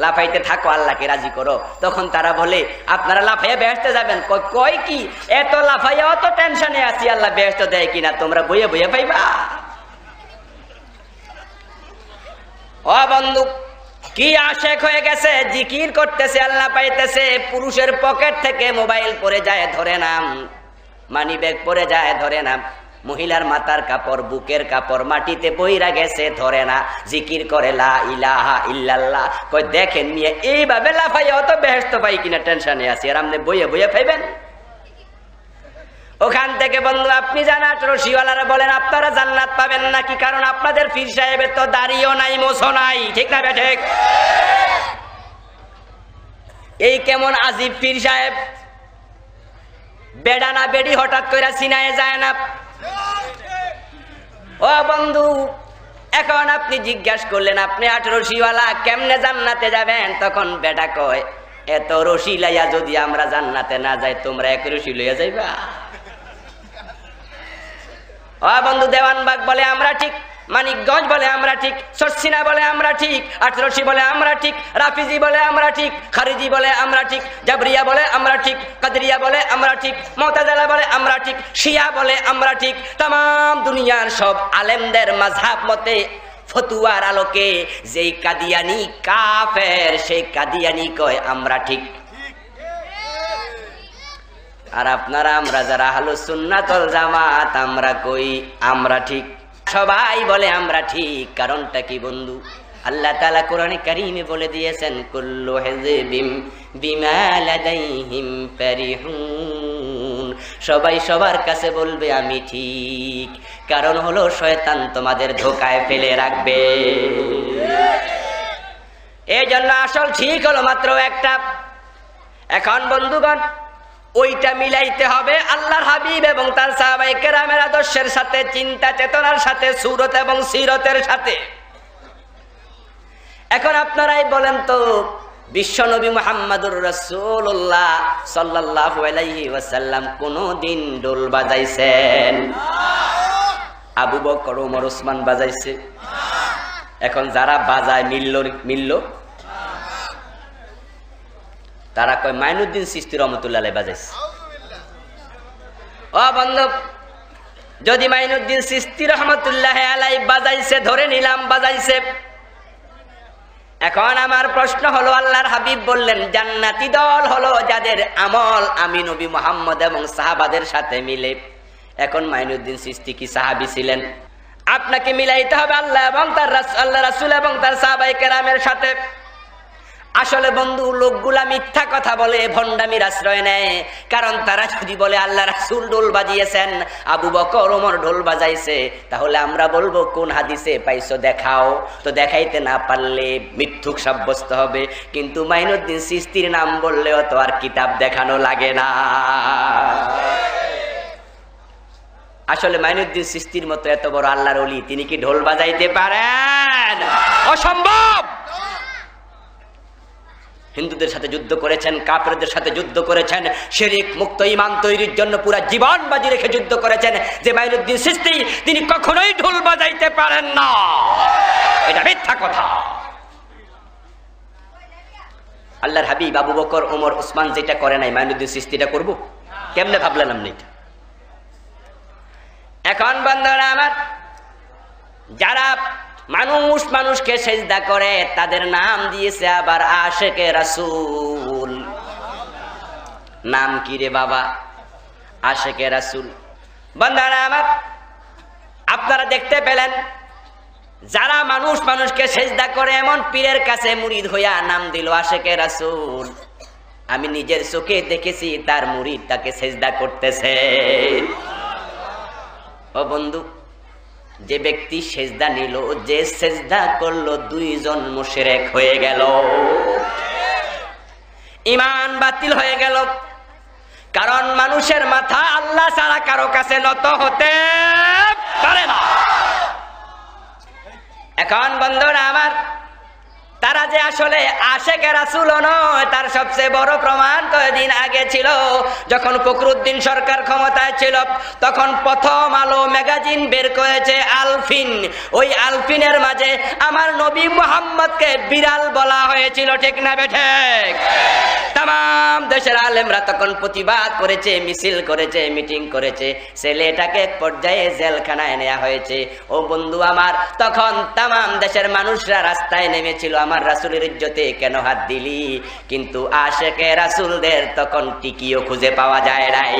লাফাইতে থাকো, আল্লাহকে রাজি করো। তখন তারা বলে, আপনারা লাফাইয়া বেহেশতে যাবেন? কয় কি, এত লাফাইয়া অত টেনশনে আছি, আল্লাহ বেহেশত দেয় কিনা, তোমরা বইয়ে বইয়ে পাইবা। ও বন্ধু, কি আশেক হয়ে গেছে, জিকির করতেছে, আল্লাহ পাইতেছে, পুরুষের পকেট থেকে মোবাইল পরে যায় ধরে নাম, মানি ব্যাগ পরে যায় ধরে না, মহিলার মাথার কাপড় বুকের কাপড় মাটিতে বইরা গেছে ধরে না, জিকির করে লা ইলাহা ইল্লাল্লাহ। কই দেখেন নিয়ে এইভাবে লাফাই অত বেহেশত পাই কিনা টেনশনে আছি, আর আপনি বইয়ে বইয়ে পাইবেন। ওখান থেকে বন্ধু আপনি জানাত রশিওয়ালারা বলেন আপনারা জান্নাত পাবেন না। কি কারণ? আপনাদের পীর সাহেবের তো দাড়িও নাই, মোছও নাই, ঠিক না বেঠিক? এই কেমন আজীব পীর সাহেব, বেডা না বেডি হঠাৎ করে চিনায় যায় না। ও বন্ধু, এখন আপনি জিজ্ঞাসা করলেন আপনি 8 রশিওয়ালা কেমনে জান্নাতে যাবেন? তখন বেটা কয়, এত রশি লাইয়া যদি আমরা জান্নাতে না যাই, তোমরা 1 রশি লইয়া যাইবা? ও বন্ধু, দেওয়ানবাগ বলে আমরা ঠিক, মানিকগঞ্জ বলে আমরা ঠিক, সরসিনা বলে আমরা ঠিক, 8 রশি বলে আমরা ঠিক, রাফিজি বলে আমরা ঠিক, খারিজি বলে আমরা ঠিক, জাবরিয়া বলে আমরা ঠিক, কাদরিয়া বলে আমরা ঠিক, মুতাজিলা বলে আমরা ঠিক, শিয়া বলে আমরা ঠিক। तमाम দুনিয়ার সব আলেমদের মাযহাব মতে ফতুয়ার আলোকে যেই কাদিয়ানি কাফের, সেই কাদিয়ানি কয় আমরা ঠিক। আর আপনারা আমরা যারা আহলুস সুন্নাত ওয়াল জামাত, আমরা কই আমরা ঠিক। সবাই বলে আমরা ঠিক, কারণটা কি বন্ধু? আল্লাহ তাআলা কোরআনে কারীমে বলে দিয়েছেন, কুল্লু হিজবিম বিমা লাদাইহিম ফারিহুন। সবাই সবার কাছে বলবে আমি ঠিক, কারণ হলো শয়তান তোমাদের ধোকায় ফেলে রাখবে। এই জন্য আসল ঠিক হলো মাত্র একটা। এখন বন্ধুগণ, ওইটা মিলাইতে হবে আল্লাহর হাবিব এবং তার সাহাবায়ে কেরামের আদর্শের সাথে, চিন্তা চেতনার সাথে, সুরত এবং সিরতের সাথে। এখন আপনারাই বলেন তো, বিশ্ব নবী মুহাম্মদুর রাসূলুল্লাহ সাল্লাল্লাহু আলাইহি ওয়াসাল্লাম কোনদিন ঢোল বাজাইছেন? আবু বকর, ওমর, ওসমান বাজাইছে। এখন যারা বাজায় মিলল তারা কয় মাইনুদ্দিন চিশতি রহমাতুল্লাহ আলাইহি বাজাইছে। ও বন্ধু, যদি মাইনুদ্দিন চিশতি রহমাতুল্লাহ আলাইহি বাজাইছে ধরে নিলাম বাজাইছে, এখন আমার প্রশ্ন হলো, আল্লাহর হাবিব বললেন জান্নাতি দল হলো যাদের আমল আমি নবী মুহাম্মদ এবং সাহাবাদের সাথে মিলে। এখন মাইনুদ্দিন চিশতি কি সাহাবী ছিলেন? আপনাকে মিলাইতে হবে আল্লাহ এবং তার আল্লাহ রাসূল এবং তার সাহাবায়ে কেরামের সাথে। আসলে বন্ধু, লোকগুলা মিথ্যা কথা বলে, ভণ্ডামির আশ্রয় নেয়। কারণ তারা যদি বলে আল্লাহ রাসূল ঢোল বাজিয়েছেন, আবু বকর ওমর ঢোল বাজাইছে, তাহলে আমরা বলবো কোন হাদিসে পাইছো দেখাও। তো দেখাইতে না পারলে মিথ্যুক সাব্যস্ত হবে। কিন্তু মাইনুদ্দিন চিশতির নাম বললেও তো আর কিতাব দেখানো লাগে না। আসলে মাইনুদ্দিন চিশতির মতো এত বড় আল্লাহর ওলি, তিনি কি ঢোল বাজাইতে পারেন? অসম্ভব। হিন্দুদের সাথে যুদ্ধ করেছেন, কাফেরদের সাথে যুদ্ধ করেছেন, শিরক মুক্ত ঈমান তৈরির জন্য পুরো জীবন বাজি রেখে যুদ্ধ করেছেন। যে মাইনুদ্দিন চিশতি, তিনি কখনোই ঢোল বাজাইতে পারেন না, এটা মিথ্যা কথা। আল্লাহর হাবিব আবু বকর, ওমর, ওসমান যেটা করে নাই, মাইনুদ্দিন চিশতিটা করব? কেমনে ভাবলেন আপনি এটা? এখন বন্ধুরা আমার, যারা মানুষ মানুষকে সেজদা করে, তাদের নাম দিয়েছে আবার আশেকে রাসূল। নাম কি রে বাবা? আশেকে রাসূল। বান্দারা আমার, আপনারা দেখতে পেলেন যারা মানুষ মানুষকে সেজদা করে এমন পীরের কাছে মুরিদ হইয়া নাম দিল আশেকে রাসূল। আমি নিজের চোখে দেখেছি তার মুরিদ তাকে সেজদা করতেছে। ও বন্ধু, যে ব্যক্তি সেজদা নিল, যে সেজদা করলো, দুইজন মুশরিক হয়ে গেল, ঈমান বাতিল হয়ে গেল। কারণ মানুষের মাথা আল্লাহ ছাড়া কারো কাছে নত হতে পারে না। এখন বন্ধুরা আমার, তারা যে আসলে আশেকে রাসূল নয় তার সবচেয়ে বড় প্রমাণ কয়েকদিন আগে ছিল, যখন ফখরুদ্দিন সরকার ক্ষমতায় ছিল, তখন প্রথম আলো ম্যাগাজিন বের করেছে আলফিন। ওই আলফিনের মাঝে আমার নবী মুহাম্মদকে বিড়াল বলা হয়েছিল, ঠিক না বেঠিক? তাম দেশের আলেমরা তখন প্রতিবাদ করেছে, মিছিল করেছে, মিটিং করেছে, ছেলেটাকে এক পর্যায়ে জেলখানায় নেওয়া হয়েছে। ও বন্ধু আমার, তখন তাম দেশের মানুষরা রাস্তায় নেমেছিল, আমার রাসূলের ইজ্জতে কেন হাত দিলি? কিন্তু আশেকে রাসূলদের তখন টিকিও খুঁজে পাওয়া যায় নাই।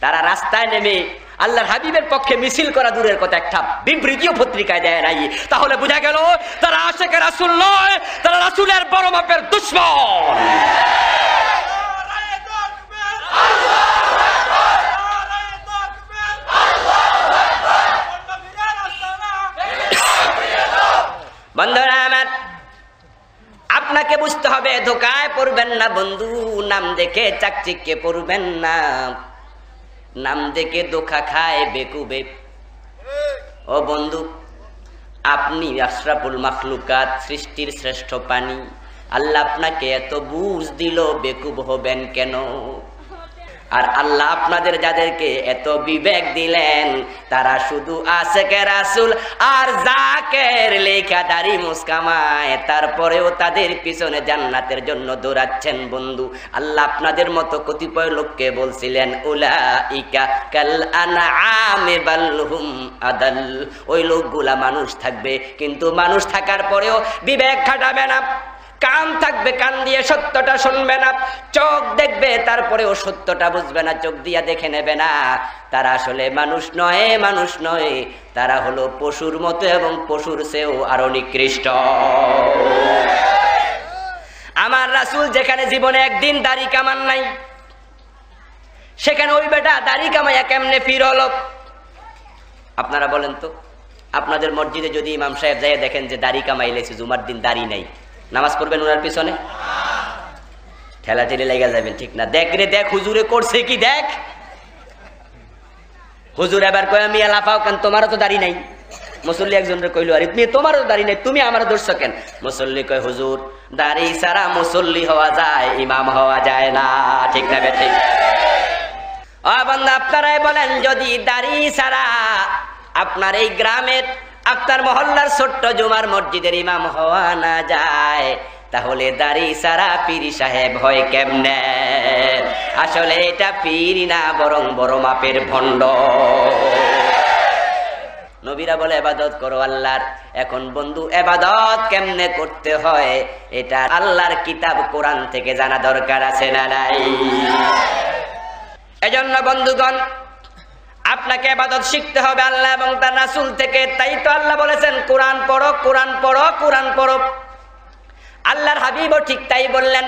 তারা রাস্তায় নেমে আল্লাহর হাবিবের পক্ষে মিছিল করা দূরের কথা, একটা বিবৃতিও পত্রিকায় দেয় নাই। তাহলে বোঝা গেল তারা আশেকে রাসূল নয়, তারা রাসূলের বড় মাপের দুশমন। বন্ধুরা আমার, আপনাকে বুঝতে হবে, ধোকায় পড়বেন না বন্ধু। নাম দেখে চাকচিক্যে পড়বেন না, নাম দেখে ধোকা খায় বেকুবে। ও বন্ধু, আপনি আশরাফুল মাখলুকাত, সৃষ্টির শ্রেষ্ঠ প্রাণী। আল্লাহ আপনাকে এত বুঝ দিল, বেকুব হবেন কেন? আর আল্লাহ আপনাদের যাদেরকে এত বিবেক দিলেন, তারা শুধু আশেকে রাসূল আর জাকের লেখা দাড়ি মুসকামায়, তারপরেও তাদের পিছনে জান্নাতের জন্য দৌড়াচ্ছেন। বন্ধু, আল্লাহ আপনাদের মতো কতিপয় লোককে বলছিলেন উলাইকা কাল আনআমি বাল হুম আদাল। ওই লোকগুলা মানুষ থাকবে, কিন্তু মানুষ থাকার পরেও বিবেক খাটাবে না। কান থাকবে, কান দিয়ে সত্যটা শুনবে না। চোখ দেখবে, তারপরেও সত্যটা বুঝবে না, চোখ দিয়া দেখে নেবে না। তারা আসলে মানুষ নয়, মানুষ নয়, তারা হলো পশুর মতো, এবং পশুর চেয়েও আরো নিকৃষ্ট। আমার রাসূল যেখানে জীবনে একদিন দাড়ি কামান নাই, সেখানে ওই বেটা দাড়ি কামাইয়া কেমনে ফির হলো? আপনারা বলেন তো, আপনাদের মসজিদে যদি ইমাম সাহেব যাই দেখেন যে দাড়ি কামাইলেছে, জুমার দিন দাড়ি নাই, নামাজ পড়বেন ওনার পিছনে? ঠেলা ঠেলে লেগে যাবেন, ঠিক না? দেখ রে দেখ, হুজুরে করছে কি দেখ। হুজুর এবার কয় আমি লাফাও কেন, তোমারও তো দাড়ি নাই। মুসল্লি একজন কইল, আরে তুমি, তোমারও দাড়ি নাই, তুমি আমার ধরছো কেন? মুসল্লি কয়, হুজুর দাড়ি ছাড়া মুসল্লি হওয়া যায়, ইমাম হওয়া যায় না, ঠিক না বেঠিক? ও বান্দা, আপনারাই বলেন, যদি দাড়ি ছাড়া আপনার এই গ্রামের, আপনার মহল্লার ছোট্ট জুমার মসজিদের ইমাম হওয়া না যায়, তাহলে দাড়ি ছাড়া পীর সাহেব হয় কেমনে? আসলে এটা পীর না, বরং বড় মাপের ভণ্ড। নবীরা বলে ইবাদত করো আল্লাহর। এখন বন্ধু, ইবাদত কেমনে করতে হয় এটা আল্লাহর কিতাব কোরআন থেকে জানা দরকার আছে না নাই? এজন্য বন্ধুগণ, আপনাকে ইবাদত শিখতে হবে আল্লাহ এবং তার রাসূল থেকে। তাই তো আল্লাহ বলেছেন কোরআন পড়ো, কোরআন পড়ো, কোরআন পড়ো। আল্লাহর হাবিবও ঠিক তাই বললেন।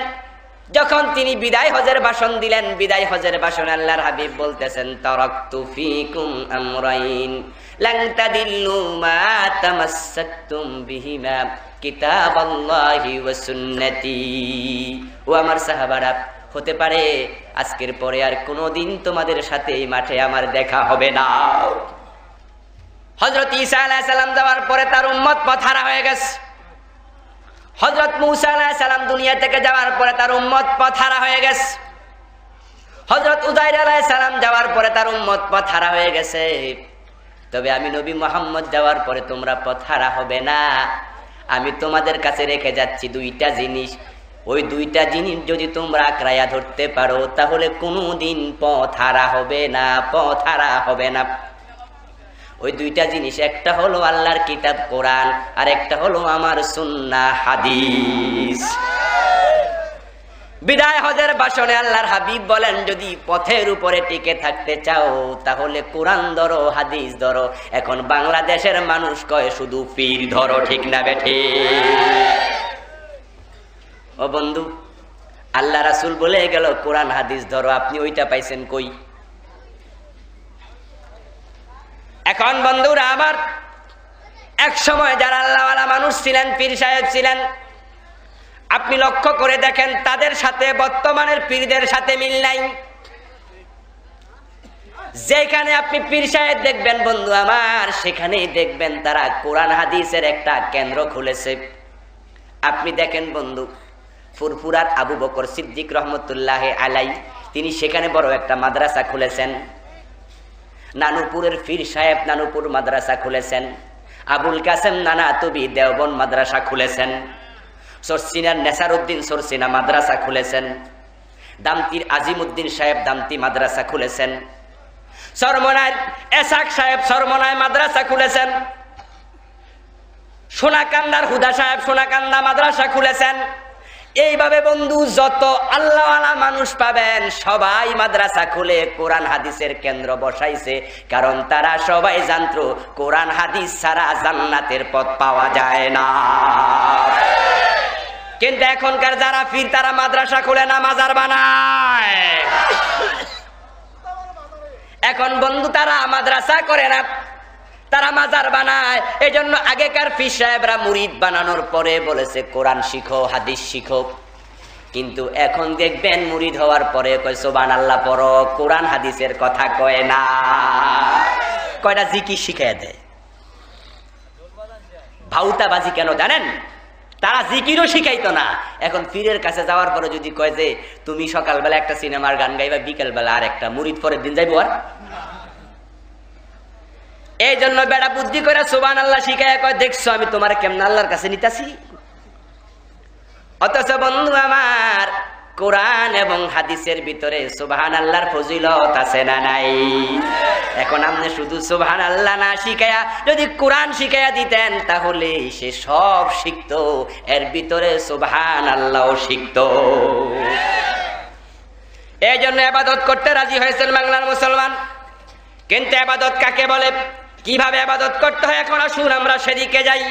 যখন তিনি বিদায় হজের ভাষণ দিলেন, বিদায় হজের ভাষণে আল্লাহর হাবিব বলতেছেন, তারাকতু ফীকুম আমরাইন লান তাদিল্লু মা তামাসসাকতুম বিহিমা কিতাবাল্লাহি ওয়া সুন্নতি। ও আমার সাহাবারা, হতে পারে আজকের পরে আর কোনোদিন তোমাদের সাথে এই মাঠে আমার দেখা হবে না। হযরত ঈসা আলাইহিস সালাম যাওয়ার পরে তার উম্মত পথহারা হয়ে গেছে। হযরত মূসা আলাইহিস সালাম দুনিয়া থেকে যাওয়ার পরে তার উম্মত পথহারা হয়ে গেছে। হযরত উযাইর আলাইহিস সালাম যাওয়ার পরে তার উম্মত পথহারা হয়ে গেছে। তবে আমি নবী মুহাম্মদ যাওয়ার পরে তোমরা পথহারা হবে না। আমি তোমাদের কাছে রেখে যাচ্ছি দুইটা জিনিস। ওই দুইটা জিনিস যদি তোমরা আঁকড়াইয়া ধরতে পারো, তাহলে কোনোদিন পথহারা হবে না, পথহারা হবে না। ওই দুইটা জিনিস, একটা হলো আল্লাহর কিতাব কোরআন, আর একটা হলো আমার সুন্নাহ হাদিস। বিদায় হজের ভাষণে আল্লাহর হাবিব বলেন, যদি পথের উপরে টিকে থাকতে চাও তাহলে কোরআন ধরো, হাদিস ধরো। এখন বাংলাদেশের মানুষ কয় শুধু পীর ধরো, ঠিক না বেঠে? ও বন্ধু, আল্লাহ রাসূল বলে গেল কোরআন হাদিস ধরো, আপনি ওইটা পাইছেন কই? এখন বন্ধুরা আমার, এক সময় যারা আল্লাহওয়ালা মানুষ ছিলেন, পীর সাহেব ছিলেন, আপনি লক্ষ্য করে দেখেন তাদের সাথে বর্তমানের পীরদের সাথে মিল নাই। যেখানে আপনি পীর সাহেব দেখবেন বন্ধু আমার, সেখানেই দেখবেন তারা কোরআন হাদিসের একটা কেন্দ্র খুলেছে। আপনি দেখেন বন্ধু, ফুরফুরার আবু বকর সিদ্দিক রহমতুল্লাহ আলাই, তিনি সেখানে বড় একটা মাদ্রাসা খুলেছেন। নানুপুরের পীর সাহেব নানুপুর মাদ্রাসা খুলেছেন। আবুল কাসেম নানাতুবি দেওবন্দ মাদ্রাসা খুলেছেন। সরসিনার নেসারউদ্দিন সরসিনা মাদ্রাসা খুলেছেন। দামতির আজিমউদ্দিন সাহেব দামতি মাদ্রাসা খুলেছেন। সরমনায় এসাক সাহেব সরমনায় মাদ্রাসা খুলেছেন। সোনাকান্দার হুদা সাহেব সোনাকান্দা মাদ্রাসা খুলেছেন। এইভাবে বন্ধু যত আল্লাহওয়ালা মানুষ পাবেন সবাই মাদ্রাসা খুলে কোরআন হাদিসের কেন্দ্র বসাইছে, কারণ তারা সবাই জানত কোরআন হাদিস ছাড়া জান্নাতের পথ পাওয়া যায় না। কিন্তু এখনকার যারা পীর তারা মাদ্রাসা খুলে না, মাজার বানায়। এখন বন্ধু তারা মাদ্রাসা করে না, তারা মাজার বানায়। এই জন্য আগেকার পীর সাহেবরা মুরিদ বানানোর পরে বলেছে কোরআন শিখো, হাদিস শিখো। কিন্তু এখন দেখবেন মুরিদ হওয়ার পরে কয় সুবহানাল্লাহ পড়ো, কোরআন হাদিসের কথা কয় না। কয়টা জিকির শিখাইয়া দেয়। ভাউতাবাজি কেন জানেন? তারা জিকিরও শিখাইতো না। এখন পীরের কাছে যাওয়ার পরে যদি কয় যে তুমি সকালবেলা একটা সিনেমার গান গাইবা, বিকেলবেলা আর একটা, মুরিদ পরের দিন যাইবো আর? এই জন্য বেড়া বুদ্ধি করে সুবহানাল্লাহ শিখায় কয় দেখছো আমি তোমার কেমন আল্লাহর কাছে নিতাছি। অথচ বন্ধু আমার, কোরআন এবং হাদিসের ভিতরে সুবহানাল্লাহর ফজিলত আছে না নাই? এখন আপনি শুধু সুবহানাল্লাহ না শিখায়া যদি কোরআন শিখায়া দিতেন তাহলে সে সব শিখতো, এর ভিতরে সুবহানাল্লাহও শিখতো। এই জন্য ইবাদত করতে রাজি হয়েছেন বাংলার মুসলমান। কিন্তু ইবাদত কাকে বলে, কিভাবে ইবাদত করতে হয়, এখন আসুন আমরা সেদিকে যাই।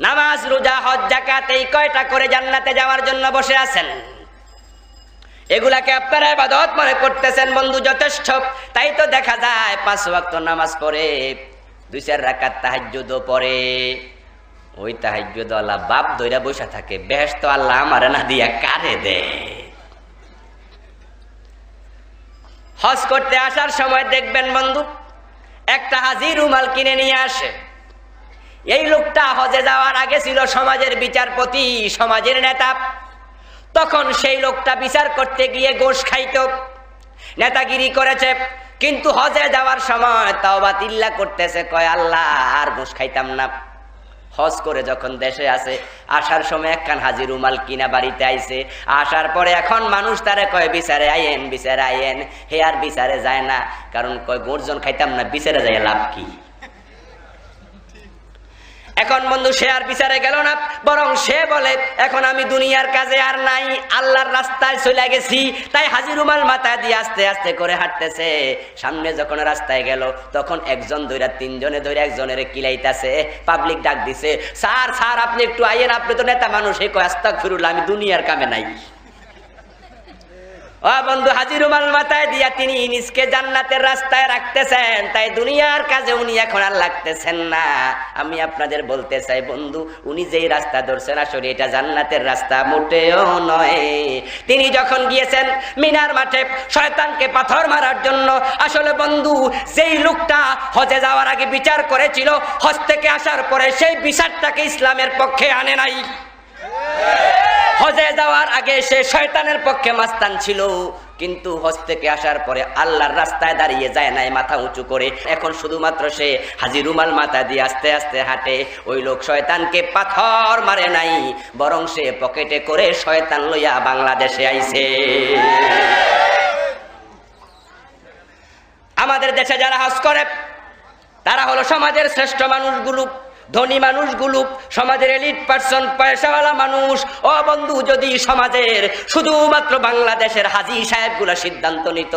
নামাজ, রোজা, হজ, যাকাত, এই কয়টা করে জান্নাতে যাওয়ার জন্য বসে আছেন। এগুলাকে আপনারা ইবাদত মনে করতেছেন বন্ধু, যথেষ্ট। তাই তো দেখা যায় 5 ওয়াক্ত নামাজ পড়ে, 2-4 রাকাত তাহাজ্জুদও পড়ে। ওই তাহাজ্জুদ আল্লাহ বাপ ধইরা বসে থাকে, বেহেশত আল্লাহ আমারে না দিয়া কারে দেয়। হজ করতে আসার সময় দেখবেন বন্ধু, একটা হাজি রুমাল কিনে নিয়ে আসে। এই লোকটা হজে যাওয়ার আগে ছিল সমাজের বিচারপতি, সমাজের নেতা। তখন সেই লোকটা বিচার করতে গিয়ে গোশ খাইত, নেতাগিরি করেছে। কিন্তু হজে যাওয়ার সময় তাওবা তিল্লা করতেছে, কয় আল্লাহ আর গোশ খাইতাম না। হজ করে যখন দেশে আসে, আসার সময় একখান হাজি রুমাল কিনা বাড়িতে আইছে। আসার পরে এখন মানুষ তারে কয় বিচারে আইয়েন, বিচারে আইয়েন। হে আর বিচারে যায় না, কারণ কয় গর্জন খাইতাম না, বিচারে যায় লাভ কি? এখন বন্ধু সে আর বিচারে গেল না, বরং সে বলে এখন আমি দুনিয়ার কাজে আর নাই, আল্লাহর রাস্তায় চলে গেছি। তাই হাজি রুমাল মাথা দিয়ে আস্তে আস্তে করে হাঁটতেছে। সামনে যখন রাস্তায় গেল তখন একজন ধইরা 3 জনে ধরে একজনের কিলাইতাছে। পাবলিক ডাক দিছে, স্যার স্যার আপনি একটু আইয়েন, আপনি তো নেতা মানুষ। এই কয় আস্তাগফিরুল্লাহ, আমি দুনিয়ার কামে নাই। ও বন্ধু, হাজি রুমাল মাথায় দিয়া তিনি নিজকে জান্নাতের রাস্তায় রাখতেছেন, তাই দুনিয়ার কাজে উনি এখন আর লাগতেছেন না। আমি আপনাদের বলতে চাই বন্ধু, উনি যেই রাস্তা ধরছেন আসলে এটা জান্নাতের রাস্তা মোটেও নয়। তিনি যখন গিয়েছেন মিনার মাঠে শয়তানকে পাথর মারার জন্য, আসলে বন্ধু যেই লোকটা হজে যাওয়ার আগে বিচার করেছিল, হজ থেকে আসার পরে সেই বিচারটাকে ইসলামের পক্ষে আনে নাই। হজে যাওয়ার আগে সে শয়তানের পক্ষে মাস্তান ছিল, কিন্তু হজ থেকে আসার পরে আল্লাহর রাস্তায় দাঁড়িয়ে যায় নাই মাথা উঁচু করে। এখন শুধুমাত্র সে হাজি রুমাল মাথা দিয়ে আস্তে আস্তে হাঁটে। ওই লোক শয়তানকে পাথর মারে নাই, বরং সে পকেটে করে শয়তান লইয়া বাংলাদেশে আইছে। আমাদের দেশে যারা হজ করে তারা হলো সমাজের শ্রেষ্ঠ মানুষগুলো, ধনী মানুষগুলো, সমাজের এলিট পার্সন, পয়সাওয়ালা মানুষ। ও বন্ধু, যদি সমাজের শুধুমাত্র বাংলাদেশের হাজী সাহেবগুলো সিদ্ধান্ত নিত,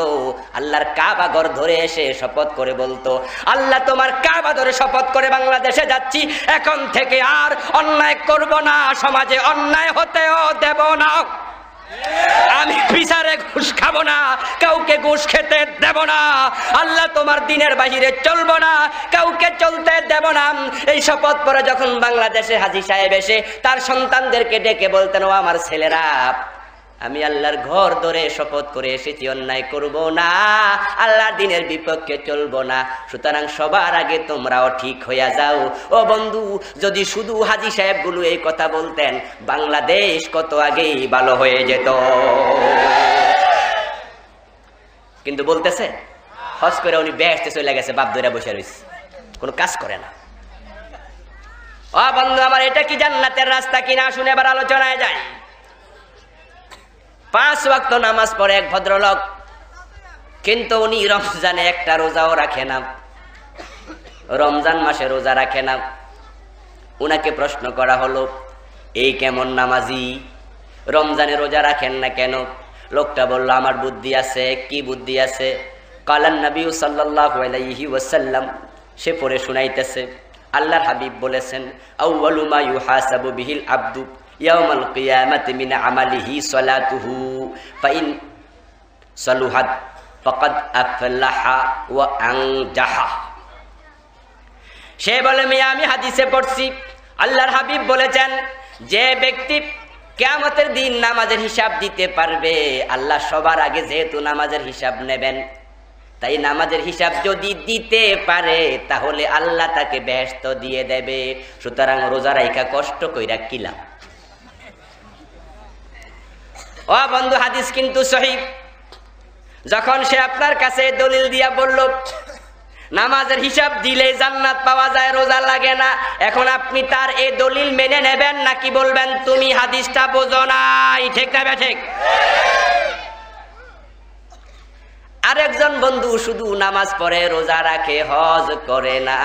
আল্লাহর কাবা ঘর ধরে এসে শপথ করে বলতো, আল্লাহ তোমার কাবা ধরে শপথ করে বাংলাদেশে যাচ্ছি, এখন থেকে আর অন্যায় করব না, সমাজে অন্যায় হতেও দেব না, আমি বিচারে ঘুষ খাবো না, কাউকে ঘুষ খেতে দেব না, আল্লাহ তোমার দিনের বাহিরে চলবো না, কাউকে চলতে দেব না। এই শপথ পরে যখন বাংলাদেশে হাজী সাহেব এসে তার সন্তানদেরকে ডেকে বলতেন, ও আমার ছেলেরা, আমি আল্লাহর ঘর ধরে শপথ করে এসেছি, অন্যায় করব না, আল্লাহর দিনের বিপক্ষে চলবো না, সুতরাং সবার আগে তোমরাও ঠিক হইয়া যাও। ও বন্ধু, যদি শুধু হাজী সাহেবগুলো এই কথা বলতেন, বাংলাদেশ কত আগেই ভালো হয়ে যেত। কিন্তু বলতেছে, হজ করে উনি বেহেশতে চলে গেছে, বাপ ধরে বসে রয়েছে, কোনো কাজ করে না। ও বন্ধু আমার, এটা কি জান্নাতের রাস্তা কিনা? শুনে এবার আলোচনায় যায়। 5 ওয়াক্ত নামাজ পড়ে এক ভদ্রলোক, কিন্তু উনি রমজানে একটা রোজাও রাখে না, রমজান মাসে রোজা রাখে না। উনাকে প্রশ্ন করা হলো, এই কেমন নামাজি, রমজানে রোজা রাখেন না কেন? লোকটা বলল, আমার বুদ্ধি আছে। কি বুদ্ধি আছে? কালান নবী সাল্লাল্লাহু আলাইহি ওয়াসাল্লাম, সে পড়ে শুনাইতেছে, আল্লাহর হাবিব বলেছেন, আউয়ালু মা ইউহাসাবু বিহিল আবদু ইয়াউমাল কিয়ামাতি মিন আমালিহি সালাতুহু ফাইন সালুহাত ফাকাদ আফলাহা ওয়া আনজাহা। সে বলে, মিয়া আমি হাদিসে পড়ছি, আল্লাহর হাবিব বলেছেন, যে ব্যক্তি কিয়ামতের দিন নামাজের হিসাব দিতে পারবে, আল্লাহ সবার আগে যেহেতু নামাজের হিসাব নেবেন, তাই নামাজের হিসাব যদি দিতে পারে তাহলে আল্লাহ তাকে বেহেশত দিয়ে দেবে। সুতরাং রোজা রাইখা কষ্ট কইরা কি লাভ? ও বন্ধু, হাদিস কিন্তু সহিহ। যখন সে আপনার কাছে দলিল দিয়া বলল নামাজের হিসাব দিলে জান্নাত পাওয়া যায়, রোজা লাগে না, এখন আপনি তার এই দলিল মেনে নেবেন নাকি বলবেন তুমি হাদিসটা বোঝো নাই? ঠিক না ঠিক? আরেকজন বন্ধু শুধু নামাজ পড়ে, রোজা রাখে, হজ করে না,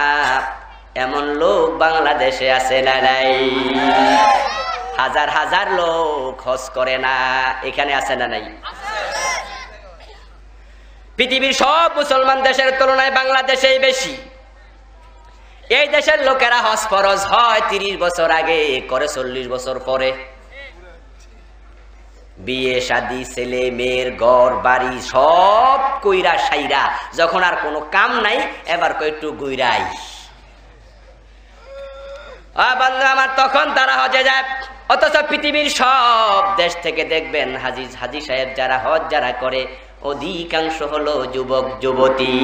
এমন লোক বাংলাদেশে আছে না নাই? হাজার হাজার লোক হজ করে না, এখানে আছে না নাই? পৃথিবীর সব মুসলমান দেশের তুলনায় বাংলাদেশেই বেশি। এই দেশের লোকেরা হজ ফরজ হয় 30 বছর আগে, করে 40 বছর পরে। বিয়ে শাদী, ছেলে মেয়ের ঘর বাড়ি সব কইরা সাইরা যখন আর কোনো কাম নাই, এবার কয়েকটু গুইরাই বন্ধু আমার, তখন তারা হজে যায়। অথচ পৃথিবীর সব দেশ থেকে দেখবেন হাজী সাহেব যারা হজ যারা করে, অধিকাংশ হলো যুবক যুবতী।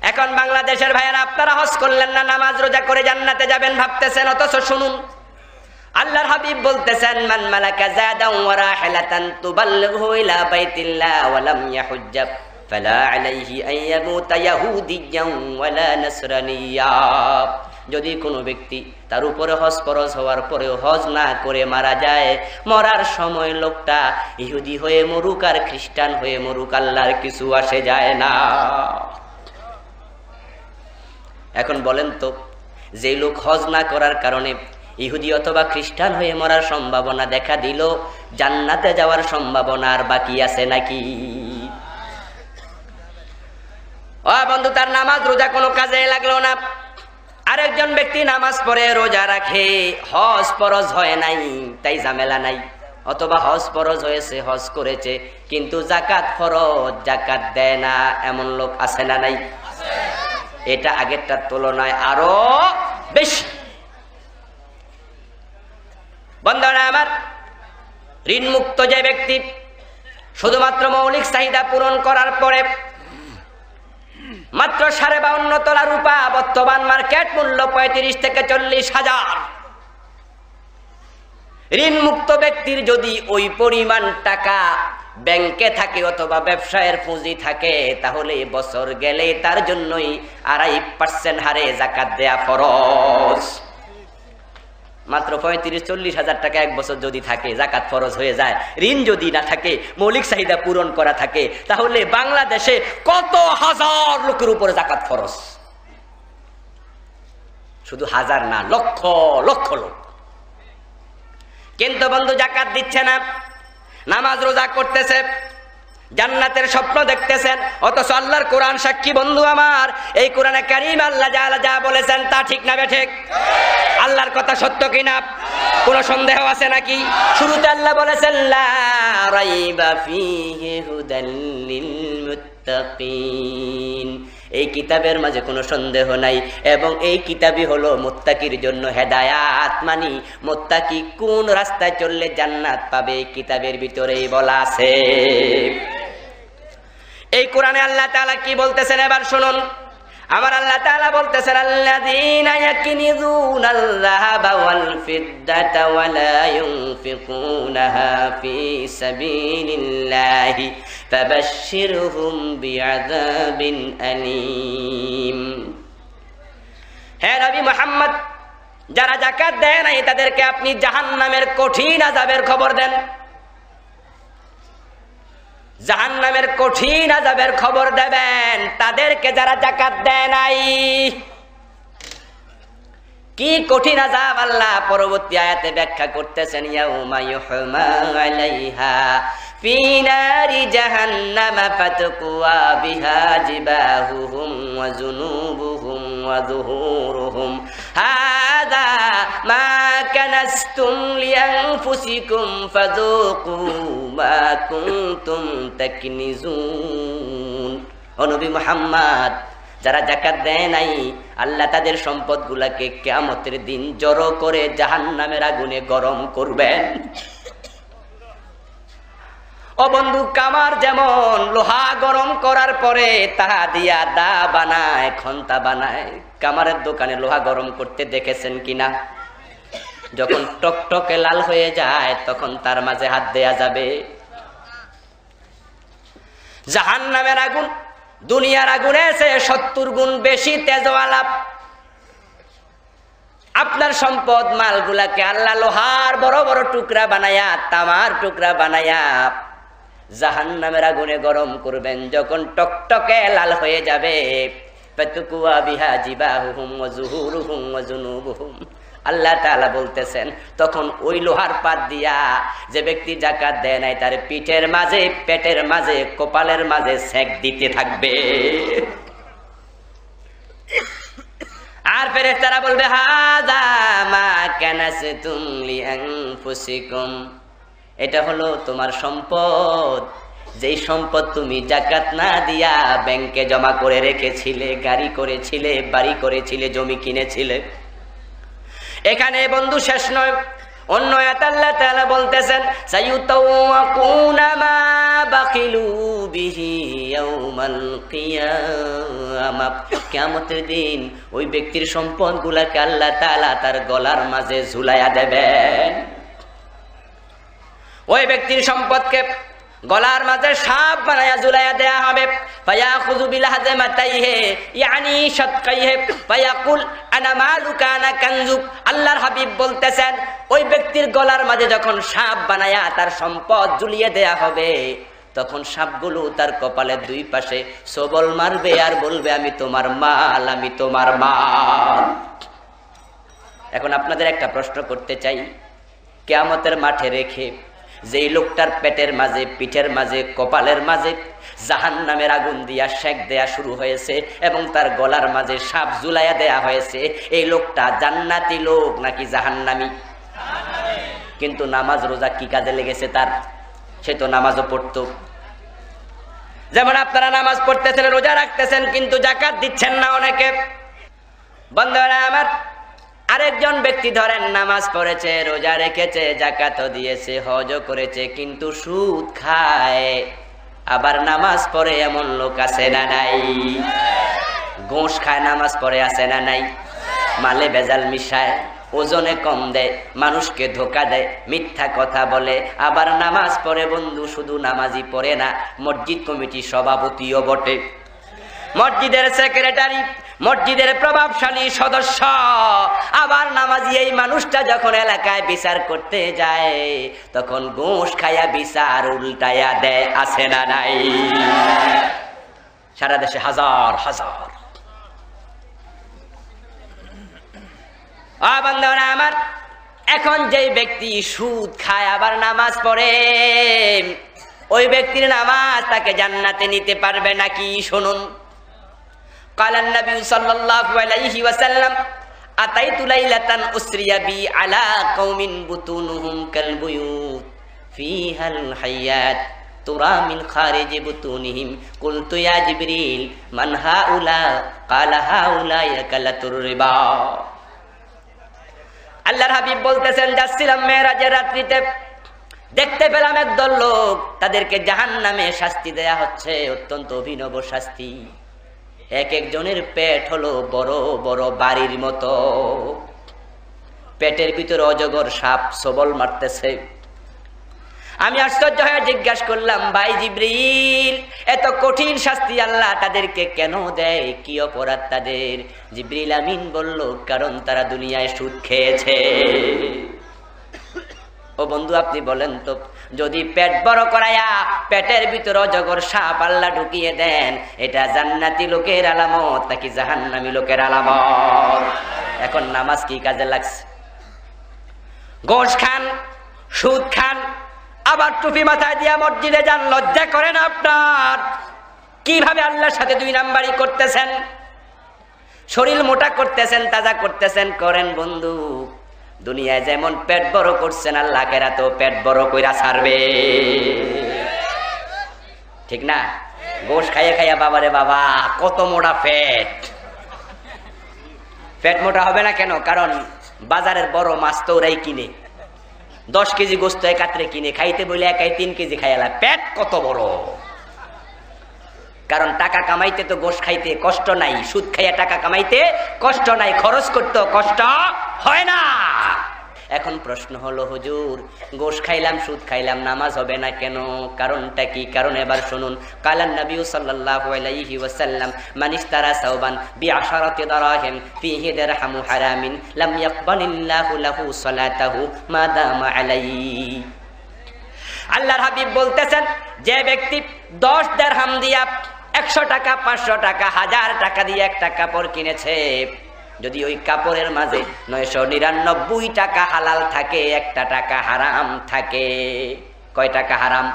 এখন বাংলাদেশের ভাইয়েরা, আপনারা হজ করলেন না, নামাজ রোজা করে জান্নাতে যাবেন ভাবতেছেন, অথচ শুনুন আল্লাহর হাবিব বলতেছেন, মান মালাকা যাদান ওয়া রাহিলাতান তুবাল্লিগহু ইলা বাইতিল্লাহ ওয়া লাম ইয়াহুজ্জা ফালা আলাইহি আন ইয়ামুতা ইয়াহুদিয়্যান ওয়ালা নাসরানিয়্যা। যদি কোনো ব্যক্তি তার উপরে হজ ফরজ হওয়ার পরেও হজ না করে মারা যায়, মরার সময় লোকটা ইহুদি হয়ে মরুক আর খ্রিস্টান হয়ে মরুক, আল্লাহর কিছু আসে যায় না। এখন বলেন তো, যে লোক হজ না করার কারণে ইহুদি অথবা খ্রিস্টান হয়ে মরার সম্ভাবনা দেখা দিল, জান্নাতে যাওয়ার সম্ভাবনা আর বাকি আছে নাকি? ও বন্ধু, তার নামাজ রোজা কোনো কাজে লাগলো না। আরেকজন ব্যক্তি নামাজ পড়ে, রোজা রাখে, হজ ফরজ হয় নাই, তাই ঝামেলা নাই, অথবা হজ ফরজ হয়েছে, হজ করেছে, কিন্তু জাকাত ফরজ, জাকাত দেয় না, এমন লোক আছে না নাই? এটা আগেরটার তুলনায় আরো বেশি। বন্ধুরা আমার, ঋণ মুক্ত যে ব্যক্তি শুধুমাত্র মৌলিক চাহিদা পূরণ করার পরে মাত্র 52.5 তোলা রূপা, বর্তমান মার্কেট মূল্য 35 থেকে 40 হাজার, ঋণ মুক্ত ব্যক্তির যদি ওই পরিমাণ টাকা ব্যাংকে থাকে অথবা ব্যবসায়ের পুঁজি থাকে, তাহলে বছর গেলে তার জন্যই 2.5% হারে যাকাত দেয়া ফরজ। মাত্র 35-40 হাজার টাকা এক বছর যদি থাকে, যাকাত ফরজ হয়ে যায়। ঋণ যদি না থাকে, মৌলিক চাহিদা পূরণ করা থাকে, তাহলে বাংলাদেশে কত হাজার লোকের উপরে যাকাত ফরজ। শুধু হাজার না, লক্ষ লক্ষ লোক। কিন্তু বন্ধু যাকাত দিচ্ছে না, নামাজ রোজা করতেছে, জান্নাতের স্বপ্ন দেখতেছেন, অথচ আল্লাহর কোরআন সাক্ষী বন্ধু আমার, এই কোরআনে কারীম আল্লাহ যা বলেছেন তা ঠিক না বেঠিক? আল্লাহর কথা সত্য কিনা? কোনো সন্দেহ আছে নাকি? শুরুতে আল্লাহ বলেছেন লা রাইবা ফীহি হুদাল লিল মুত্তাকিন, এই কিতাবের মাঝে কোনো সন্দেহ নাই, এবং এই কিতাবই হলো মুত্তাকির জন্য হেদায়াত। মানি মুত্তাকি কোন রাস্তায় চললে জান্নাত পাবে, এই কিতাবের ভিতরেই বলা আছে। এই কোরআনে আল্লাহ তাআলা কি বলতেছেন এবার শুনুন। আমার আল্লাহ তাআলা বলতেছেন আল্লাযীনা ইয়াকনিযুনাল যাহাবা ওয়াল ফিদ্দাতা ওয়া লা ইউনফিকুনাহা ফী সাবিলিল্লাহি ফাবাশশিরহুম বিআযাবিন আলীম। হে নবী মুহাম্মদ, যারা যাকাত দেয় নাই তাদেরকে আপনি জাহান্নামের কঠিন আযাবের খবর দেন। জাহান্নামের কঠিন আযাবের খবর দেবেন তাদেরকে যারা যাকাত দেয় নাই। কি কঠিন আযাব আল্লাহ পরবর্তী আয়াতে ব্যাখ্যা করতেছেন, ইয়াউমা ইউহমা আলাইহা ফি নারি জাহান্নাম ফাতকুয়া বিহা জিবাহুহুম ওয়া জুনুবুহুম ওয়া যুহুরুহুম হাযা মা কানাসতুম লিআনফুসিকুম ফাযুকু মা কুনতুম তাকনিজুন। ও নবী মুহাম্মদ, যারা যাকাত দেয় নাই আল্লাহ তাদের সম্পদগুলোকে কিয়ামতের দিন জড়ো করে জাহান্নামের আগুনে গরম করবেন। ও বন্ধু, কামার যেমন লোহা গরম করার পরে তাহা দিয়া দা বানায়, খন্তা বানায়, কামারের দোকানে লোহা গরম করতে দেখেছেন কিনা? যখন টকটকে লাল হয়ে যায় তখন তার মাঝে হাত দেয়া যাবে। জাহান্নামের আগুন দুনিয়ার আগুনে এসে 70 গুণ বেশি তেজওয়ালা। আপনার সম্পদ মালগুলাকে আল্লাহ লোহার বড় বড় টুকরা বানায়া, তামার টুকরা বানায়া জাহান্নামের আগুনে গরম করবেন। যখন টকটকে লাল হয়ে যাবে, ফাতকুয়া বিহা জিবাহুহুম ওয়া যুহুরুহুম ওয়া জুনুবুহুম, আল্লাহ তাআলা বলতেছেন তখন ওই লোহার পাত দিয়া যে ব্যক্তি যাকাত দেয় নাই তার পিঠের মাঝে, পেটের মাঝে, কপালের মাঝে সেক দিতে থাকবে। আর ফেরেশতারা বলবে হাযা মা কানাসতুম লিআনফুসিকুম, এটা হলো তোমার সম্পদ, যেই সম্পদ তুমি যাকাত না দিয়া ব্যাংকে জমা করে রেখেছিলে, গাড়ি করেছিলে, বাড়ি করেছিলে, জমি কিনেছিলে। এখানে বন্ধু শেষ নয়, অন্য আয়াতে আল্লাহ তাআলা বলতেছেন সায়ুতাওয়াকুনা মা বাখিলু বিহি ইয়াউমাল কিয়ামাহ, কিয়ামতের দিন ওই ব্যক্তির সম্পদগুলোকে আল্লাহ তাআলা তার গলার মাঝে ঝুলাইয়া দেবেন। ওই ব্যক্তির সম্পদকে গলার মাঝে সাপ বানায়া ঝুলাইয়া দেয়া হবে। ফায়াখুযু বিলহাযমাতাইহি ইয়ানি শাদকাইহি ফায়াকুল আনা মালুকা আনা কানজুক। আল্লাহর হাবিব বলতেছেন ওই ব্যক্তির গলার মাঝে যখন সাপ বানায়া তার সম্পদ ঝুলিয়ে দেয়া হবে, তখন সাপগুলো তার কপালের দুই পাশে সবল মারবে আর বলবে আমি তোমার মাল, আমি তোমার মাল। এখন আপনাদের একটা প্রশ্ন করতে চাই, কিয়ামতের মাঠে রেখে যেই লোকটার পেটের মাঝে, পিঠের মাঝে, কপালের মাঝে জাহান্নামের আগুন দিয়া সেক দেয়া শুরু হয়েছে এবং তার গলার মাঝে সাপ ঝুলাইয়া দেয়া হয়েছে, এই লোকটা জান্নাতি লোক নাকি জাহান্নামী? কিন্তু নামাজ রোজা কি কাজে লেগেছে তার? সে তো নামাজও পড়তো। যেমন আপনারা নামাজ পড়তেছেন, রোজা রাখতেছেন, কিন্তু যাকাত দিচ্ছেন না অনেকে। বন্ধুরা আমার, আরেকজন ব্যক্তি ধরেন নামাজ পড়েছে, রোজা রেখেছে, যাকাতও দিয়েছে, হজও করেছে, কিন্তু সুদ খায়, আবার নামাজ পড়ে এমন লোক আছে না নাই? ঘুষ খায়, নামাজ পড়ে আছে না নাই? মালে ভেজাল মিশায়, ওজনে কম দেয়, মানুষকে ধোকা দেয়, মিথ্যা কথা বলে, আবার নামাজ পড়ে। বন্ধু, শুধু নামাজই পড়ে না, মসজিদ কমিটির সভাপতিও বটে, মসজিদের সেক্রেটারি, মসজিদের প্রভাবশালী সদস্য, আবার নামাজি এই মানুষটা যখন এলাকায় বিচার করতে যায় তখন ঘুষ খায়া বিচার উল্টায়া দেয়, আছে না নাই? সারা দেশে হাজার হাজার। বান্দারা আমার, এখন যেই ব্যক্তি সুদ খায় আবার নামাজ পড়ে, ওই ব্যক্তির নামাজ তাকে জান্নাতে নিতে পারবে নাকি? শুনুন। কালান নবী সাল্লাল্লাহু আলাইহি ওয়াসাল্লাম আতাইতু লাইলাতান উসরিয়া বি আলা কওমিন বুতুনুহুম কাল বুয়ুত ফিহাল হায়াত তুরা মিন খারিজ বুতুনিহিম কুলতু ইয়া জিবরিল মান হাউলা ক্বালা হাউলা ইয়াকালাতুর রিবা। আল্লাহর হাবিব বলতেছেন, যাচ্ছিলাম মেরাজের রাত্রিতে, দেখতে পেলাম একদল লোক, তাদেরকে জাহান্নামে শাস্তি দেয়া হচ্ছে, অত্যন্ত অভিনব শাস্তি। এক একজনের পেট হলো বড় বড় বাড়ির মতো, পেটের ভিতরে অজগর সাপ সবল মারতেছে। আমি আশ্চর্য হয়ে জিজ্ঞাসা করলাম, ভাই জিবরিল, এত কঠিন শাস্তি আল্লাহ তাদেরকে কেন দেয়? কি অপরাধ তাদের? জিবরিল আমিন বলল, কারণ তারা দুনিয়ায় সুদ খেয়েছে। ও বন্ধু, আপনি বলেন তো, যদি পেট বড় করায়া পেটের ভিতরে অজগর সাপ আল্লাহ ঢুকিয়ে দেন, এটা জান্নাতি লোকের আলামত নাকি জাহান্নামী লোকের আলামত? এখন নামাজ কি কাজে লাগছে? ঘুষ খান, সুদ খান, আবার টুপি মাথায় দিয়া মসজিদে যান, লজ্জা করে না আপনার? কিভাবে আল্লাহর সাথে দুই নাম্বারি করতেছেন? শরীর মোটা করতেছেন, তাজা করতেছেন, করেন বন্ধু। দুনিয়ায় যেমন পেট বড় করছেন, আল্লাহ আখিরাতেও পেট বড় কইরা ছাড়বে, ঠিক না? গোশ খাইয়া খাইয়া বাবারে বাবা কত মোটা পেট। পেট মোটা হবে না কেন? কারণ বাজারের বড় মাছ তো ওরাই কিনে, 10 কেজি গোস্ত একাত্রে কিনে, খাইতে বলে একাই 3 কেজি খাইলা। পেট কত বড়! কারণ টাকা কামাইতে তো গোশ খাইতে কষ্ট নাই, সুদ খাইয়া টাকা কামাইতে কষ্ট নাই, খরচ করতে কষ্ট হয় না। এখন প্রশ্ন হলো, হুজুর গোশ খাইলাম, সুদ খাইলাম, নামাজ হবে না কেন? কারণটা কি? কারণ এবার শুনুন। কালান নবী সাল্লাল্লাহু আলাইহি ওয়াসাল্লাম মান ইশতারা সাওবান বিআশারাতি দারাহিম ফিহি দিরহামু হারামিন লাম ইয়াকবালিল্লাহু লাহু সালাতাহু মা দামা আলাইহি। আল্লাহর হাবিব বলতেছেন, যে ব্যক্তি 10 দিরহাম দিয়া 100 টাকা, 500 টাকা, 1000 টাকা দিয়ে একটা কাপড় কিনেছে, যদি ওই কাপড়ের মাঝে 999 টাকা হালাল থাকে, 1 টাকা হারাম থাকে। কয় টাকা হারাম?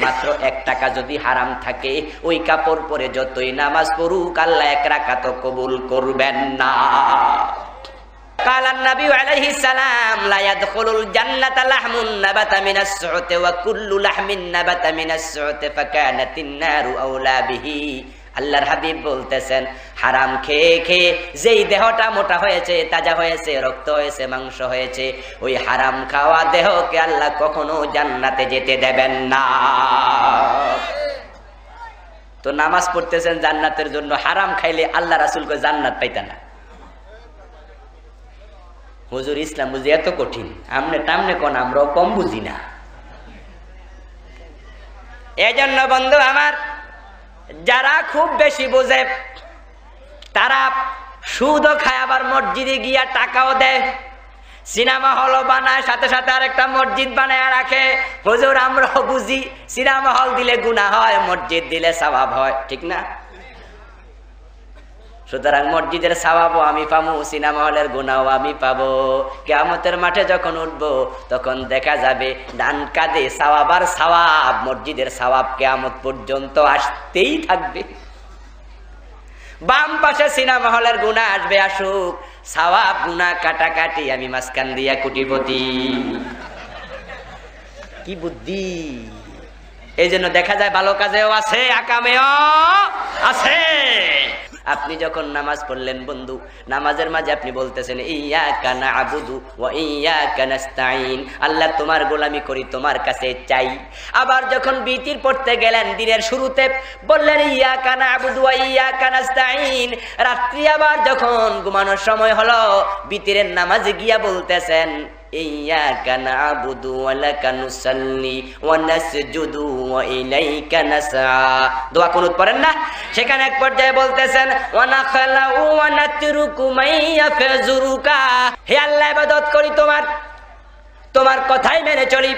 মাত্র 1 টাকা যদি হারাম থাকে, ওই কাপড় পরে যতই নামাজ পড়ুক আল্লাহ 1 রাকাতও কবুল করবেন না। কালান নবী আলাইহিস সালাম লা ইয়াদখুলুল জান্নাতা লাহমুন নাবাতা মিনাস সু'তি ওয়া কুল্লু লাহমিন নাবাতা মিনাস সু'তি ফাকানাতিন নারু আওলা বিহি। আল্লাহর হাবিব বলতেছেন, হারাম খেয়ে খেয়ে যেই দেহটা মোটা হয়েছে, তাজা হয়েছে, রক্ত হয়েছে, মাংস হয়েছে, ওই হারাম খাওয়া দেহকে আল্লাহ কখনো জান্নাতে যেতে দেবেন না। তো নামাজ পড়তেছেন জান্নাতের জন্য, হারাম খাইলে আল্লাহ রাসূলকে জান্নাত পাইতেন না। হুজুর ইসলাম বুঝি এত কঠিন? আমনে টামনে কোন, আমরাও কম বুঝি না। এজন্য বন্ধু আমার, যারা খুব বেশি বোঝে তারা সুদও খায়, আবার মসজিদে গিয়া টাকাও দেয়, সিনেমা হল বানায়, সাথে সাথে আরেকটা মসজিদ বানায় রাখে। হুজুর আমরাও বুঝি, সিনেমা হল দিলে গুনাহ হয়, মসজিদ দিলে সওয়াব হয়, ঠিক না? সুতরাং মসজিদের সওয়াবও আমি পাবো, সিনেমা হলের গুনাহও আমি পাবো। কিয়ামতের মাঠে যখন উঠবো তখন দেখা যাবে ডান কাঁধে সওয়াব আর সওয়াব, মসজিদের সওয়াব কিয়ামত পর্যন্ত আসতেই থাকবে। বাম পাশে সিনেমা হলের গুনাহ আসবে, আসুক, সওয়াব গুনাহ কাটাকাটি, আমি মাঝখান দিয়া কোটিপতি। কি বুদ্ধি! এই জন্য দেখা যায় ভালো কাজেও আছে, আকামেও আছে। আপনি যখন নামাজ পড়লেন বন্ধু, নামাজের মাঝে আপনি বলতেছেন ইয়াকা না'বুদু ওয়া ইয়াকা নাস্তাঈন, আল্লাহ তোমার গোলামি করি, তোমার কাছে চাই। আবার যখন বিতির পড়তে গেলেন দিনের শুরুতে বললেন ইয়াকা না'বুদু ওয়া ইয়াকা নাস্তাঈন। রাত্রি আবার যখন ঘুমানোর সময় হলো বিতিরের নামাজে গিয়া বলতেছেন ইয়্যাকা না'বুদু ওয়া লাকা নুসাল্লি ওয়া নাসজুদু ওয়া ইলাইকা নাসআ। দোয়া কুনুত পড়েন না? সেখানে এক পর্যায়ে বলতেছেন ওয়া নাখলাউ ওয়া নাতরুকু মাইয়াফজুরুকা, হে আল্লাহ ইবাদত করি তোমার কথাই মেনে চলি,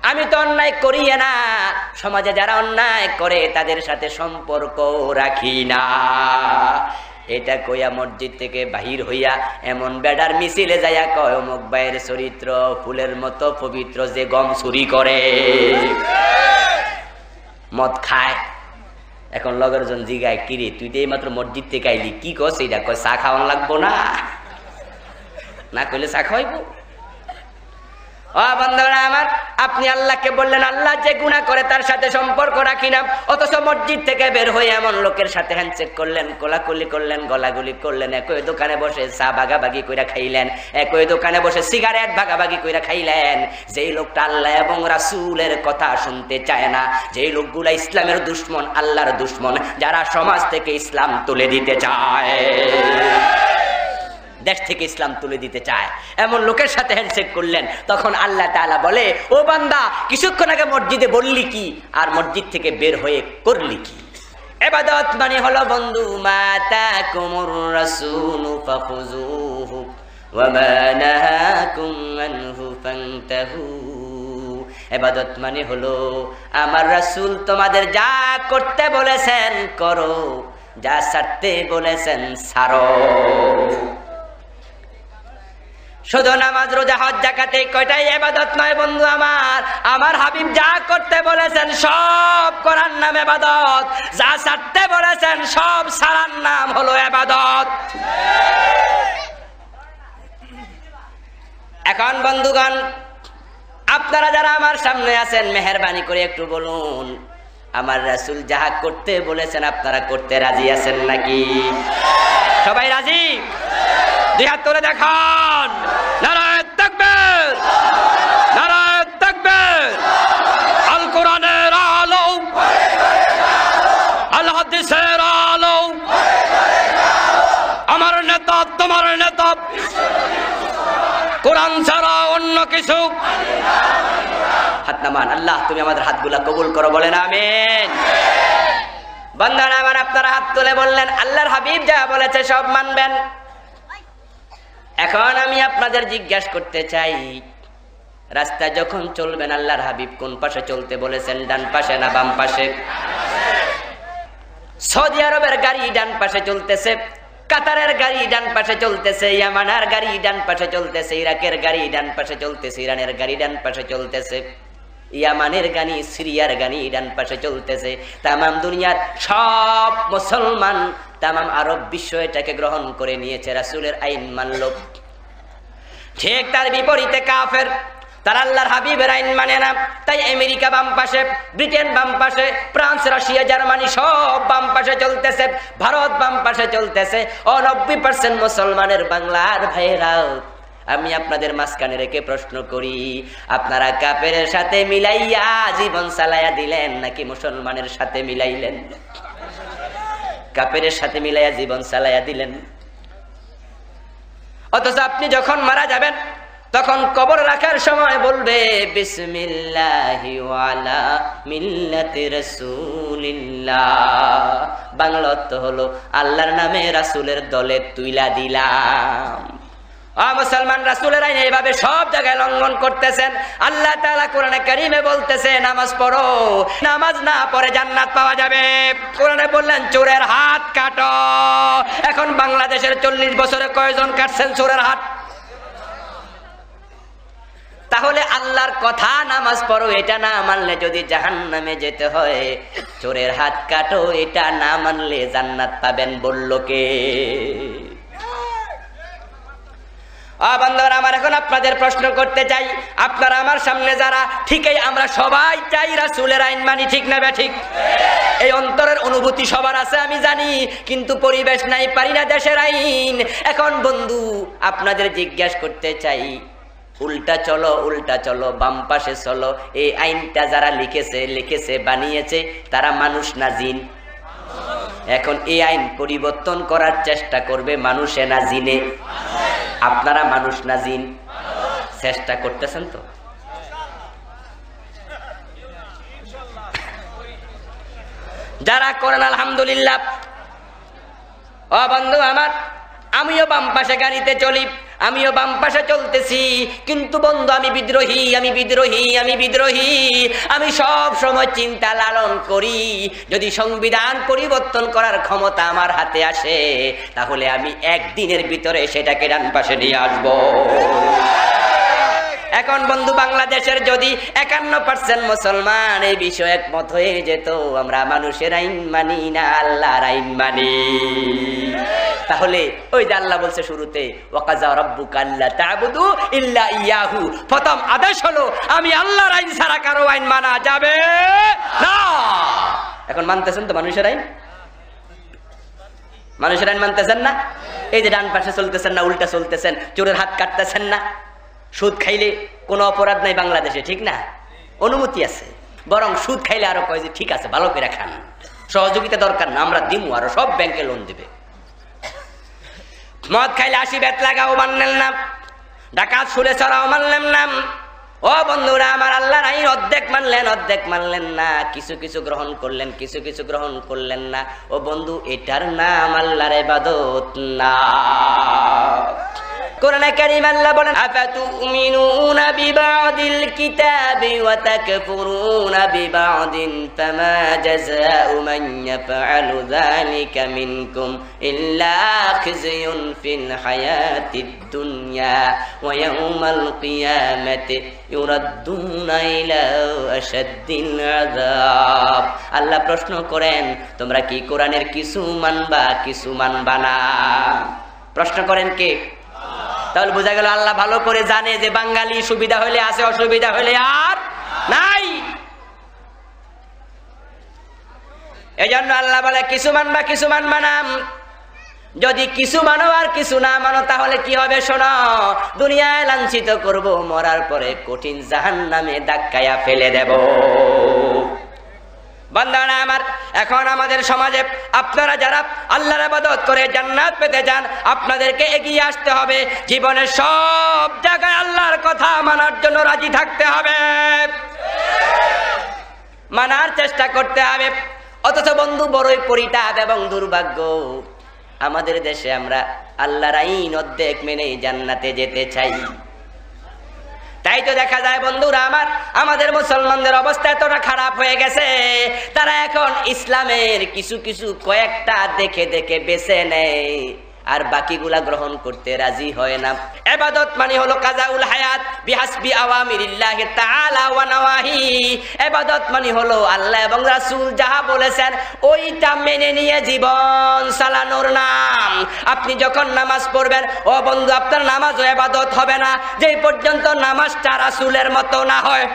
আমি তো অন্যায় করি না, সমাজে যারা অন্যায় করে তাদের সাথে সম্পর্ক রাখি না। এটা কইয়া মসজিদ থেকে বাহির হইয়া এমন বেডার মিছিলে যাইয়া কয় অমুক ভাইয়ের চরিত্র ফুলের মতো পবিত্র, যে গম চুরি করে, মদ খায়। এখন লগের জন জিগায়, কিরে তুই তো এইমাত্র মসজিদ থেকে আইলি, কি কস এটা? কয় চা খাওয়ান লাগবো না, না কইলে চা খাওয়াইবো? ও বন্ধুরা আমার, আপনি আল্লাহকে বললেন আল্লাহ যে গুনাহ করে তার সাথে সম্পর্ক রাখি না, অথচ মসজিদ থেকে বের হয়ে এমন লোকের সাথে হ্যান্ডশেক করলেন, কোলাকুলি করলেন, গলাগুলি করলেন, একই দোকানে বসে চা ভাগাভাগি কইরা খাইলেন, একই দোকানে বসে সিগারেট ভাগাভাগি কইরা খাইলেন। যেই লোকটা আল্লাহ এবং রাসূলের কথা শুনতে চায় না, যেই লোকগুলা ইসলামের দুশমন, আল্লাহর দুশমন, যারা সমাজ থেকে ইসলাম তুলে দিতে চায়, দেশ থেকে ইসলাম তুলে দিতে চায়, এমন লোকের সাথে হ্যান্ডশেক করলেন। তখন আল্লাহ তাআলা বলে, ও বান্দা কিছুক্ষণ আগে মসজিদে বললি কি, আর মসজিদ থেকে বের হয়ে করলি কি? ইবাদত মানে হলো বন্ধু মাতাকুমুর রাসূলু ফাখুযুহু ওয়া মা নাহাকুম আনহু ফান্তাহু। ইবাদত মানে হলো আমার রাসূল তোমাদের যা করতে বলেছেন করো, যা ছাড়তে বলেছেন ছাড়ো। শুধু নামাজ রোজা হজ যাকাত এই কয়টাই ইবাদত নয় বন্ধু আমার হাবিব যা করতে বলেছেন সব করার নাম ইবাদত, যা ছাড়তে বলেছেন সব ছাড়ার নাম হলো ইবাদত। এখন বন্ধুগণ, আপনারা যারা আমার সামনে আছেন মেহেরবানি করে একটু বলুন, আমার রাসূল যাহা করতে বলেছেন আপনারা করতে রাজি আছেন নাকি? সবাই রাজি? দুই হাত তুলে দেখান। নারায়ে তাকবীর, নারায়ে তাকবীর। আল কোরআনের আলো, আল হাদিসের আলো, আমার নেতা তোমার নেতা, কোরআন ছাড়া অন্য কিছু। হাত নামান। আল্লাহ তুমি আমাদের হাতগুলা কবুল করো, বলেন আমিন। বান্দারা আমার, আপনারা হাত তুলে বললেন আল্লাহর হাবিব যা বলেছে সব মানবেন। এখন আমি আপনাদের জিজ্ঞাসা করতে চাই, রাস্তা যখন চলবেন আল্লাহর হাবিব কোন পাশে চলতে বলেছেন, ডান পাশে না বাম পাশে? সৌদি আরবের গাড়ি ডান পাশে চলতেছে, কাতারের গাড়ি ডান পাশে চলতেছে, ইয়ামানের গাড়ি ডান পাশে চলতেছে, ইরাকের গাড়ি ডান পাশে চলতেছে, ইরানের গাড়ি ডান পাশে চলতেছে, ইয়ামানের গানি, সিরিয়ার গানি ডান পাশে চলতেছে। তামাম দুনিয়ার সব মুসলমান, তামাম আরব বিশ্ব এটাকে গ্রহণ করে নিয়েছে, রাসূলের আইন মানল। ঠিক তার বিপরীতে কাফের, তারা আল্লাহর হাবিবের আইন মানে না। তাই আমেরিকা বাম পাশে, ব্রিটেন বাম পাশে, ফ্রান্স, রাশিয়া, জার্মানি সব বাম পাশে চলতেছে, ভারত বাম পাশে চলতেছে। ও 90% মুসলমানের বাংলার ভাইয়েরাও, আমি আপনাদের মাঝখানে রেখে প্রশ্ন করি, আপনারা কাফেরের সাথে মিলাইয়া জীবন চালাইয়া দিলেন নাকি মুসলমানের সাথে মিলাইলেন? কাফেরের সাথে মিলাইয়া জীবন চালাইয়া দিলেন। অথচ আপনি যখন মারা যাবেন তখন কবর রাখার সময় বলবে বিসমিল্লাহি ওয়ালা মিল্লাতি রাসূলিল্লাহ। বাংলা অর্থ হলো আল্লাহর নামে রাসূলের দলে তুইলা দিলাম। মুসলমান রাসূলের আইন এইভাবে সব জায়গায় লঙ্ঘন করতেছেন। আল্লাহ তাআলা কোরআনে কারীমে বলতেছে নামাজ পড়ো, নামাজ না পড়ে জান্নাত পাওয়া যাবে। কোরআনে বললেন চোরের হাত কাটো। এখন বাংলাদেশের 40 বছরে কয়জন কাটছেন চোরের হাত? তাহলে আল্লাহর কথা নামাজ পড়ো এটা না মানলে যদি জাহান্নামে যেতে হয়, চোরের হাত কাটো এটা না মানলে জান্নাত পাবেন বলল কে? বন্ধুরা আমার, এখন আপনাদের প্রশ্ন করতে চাই, আপনারা আমার সামনে যারা, ঠিকই আমরা সবাই চাই রাসূলের আইন মানি, ঠিক না ঠিক? এই অন্তরের অনুভূতি সবার আছে আমি জানি, কিন্তু পরিবেশ নাই, পারি না দেশের আইন। এখন বন্ধু আপনাদের জিজ্ঞাসা করতে চাই, উল্টা চলো, উল্টা চলো, বাম পাশে চলো, এই আইনটা যারা লিখেছে বানিয়েছে তারা মানুষ না জিন? এখন এই আইন পরিবর্তন করার চেষ্টা করবে মানুষে না জিনে? আপনারা মানুষ না জিন? চেষ্টা করতেছেন তো? যারা করেন আলহামদুলিল্লাহ। ও বন্ধু আমার, আমিও বাম পাশে গাড়িতে চলি, আমিও বাম পাশে চলতেছি, কিন্তু বন্ধু আমি বিদ্রোহী, আমি বিদ্রোহী, আমি বিদ্রোহী। আমি সব সময় চিন্তা লালন করি, যদি সংবিধান পরিবর্তন করার ক্ষমতা আমার হাতে আসে, তাহলে আমি একদিনের ভিতরে সেটাকে ডান পাশে নিয়ে আসবো। এখন বন্ধু বাংলাদেশের যদি 51% মুসলমান এই বিষয়ে একমত হয়ে যেত, আমরা মানুষের আইন মানি না, আল্লাহর আইন মানি, তাহলে ওই যে আল্লাহ বলছে শুরুতে, ওয়াকাযা রাব্বুকা আল্লা তা'বুদু ইল্লা ইয়াহু, প্রথম আদেশ হলো আমি আল্লাহর আইন ছাড়া কারো আইন মানা যাবে না। এখন মানতেছেন তো মানুষের আইন? মানুষের আইন মানতেছেন না? এই যে ডান পাশে চলতেছেন না, উল্টা চলতেছেন, চোরের হাত কাটতেছেন না, সুদ খাইলে কোনো অপরাধ নাই বাংলাদেশে, ঠিক না? অনুমতি আছে, বরং সুদ খাইলে আরো কয় যে ঠিক আছে ভালো করে খান, সহযোগিতা দরকার না, আমরা দিমু, আরো সব ব্যাংকে লোন দিবে। মদ খাইলে 80 বেত লাগাও মানলেন না, ডাকাত সুরে চড়াও মানলেন না। ও বন্ধুরা আমার, আল্লাহর আইন অর্ধেক মানলেন, অর্ধেক মানলেন না, কিছু কিছু গ্রহণ করলেন, কিছু কিছু গ্রহণ করলেন না। ও বন্ধু, এটার নাম আল্লাহর ইবাদত না। কোরআনে কারীম আল্লাহ বলেন, আফাতুমিনুনা বিবাদিল কিতাবি ওয়া তাকফুরুনা বিবাদিন ফামা জাযাউ মান ইয়াফআলু যালিকা মিনকুম ইল্লা খিzyun ফিল হায়াতিদ দুনিয়া ওয়া ইয়াউমাল কিয়ামাতি ইউরাদ্দুনা ইলা আশাদ্দিল আযাব। আল্লাহ প্রশ্ন করেন, তোমরা কি কোরআনের কিছু মানবা, কিছু মানবা না? প্রশ্ন করেন কে? তাহলে বোঝা গেল আল্লাহ ভালো করে জানে যে বাঙালি সুবিধা হলে আছে, অসুবিধা হলে আর নাই। এজন্য আল্লাহ বলে কিছু মানবা, কিছু মানবা না। যদি কিছু মানো আর কিছু না মানো, তাহলে কি হবে শোনো, দুনিয়ায় লাঞ্ছিত করব, মরার পরে কঠিন জাহান্নামে ধাক্কায়া ফেলে দেব। বান্দারা আমার, এখন আমাদের সমাজে আপনারা যারা আল্লাহর ইবাদত করে জান্নাত পেতে চান, আপনাদেরকে এগিয়ে আসতে হবে, জীবনের সব জায়গায় আল্লাহর কথা মানার জন্য রাজি থাকতে হবে, মানার চেষ্টা করতে হবে। অথচ বন্ধু বড়ই পরিতাপ এবং দুর্ভাগ্য, আমাদের দেশে আমরা আল্লাহর আইন অর্ধেক মেনে জান্নাতে যেতে চাই। তাই তো দেখা যায় বন্ধুরা আমার, আমাদের মুসলমানদের অবস্থা এতটা খারাপ হয়ে গেছে, তারা এখন ইসলামের কিছু কিছু কয়েকটা দেখে দেখে বেছে নেয়, আর বাকিগুলা গ্রহণ করতে রাজি হয় না। ইবাদত মানে হলো কাজাউল হায়াত বিহাসবি আওয়ামিরিল্লাহি তাআলা ওয়া নাওয়াহি। ইবাদত মানে হলো আল্লাহ এবং রাসূল যাহা বলেছেন ওইটা মেনে নিয়ে জীবন চালানোর নাম। আপনি যখন নামাজ পড়বেন, ও বন্ধু, আপনার নামাজও ইবাদত হবে না যেই পর্যন্ত নামাজটা রাসূলের মতো না হয়।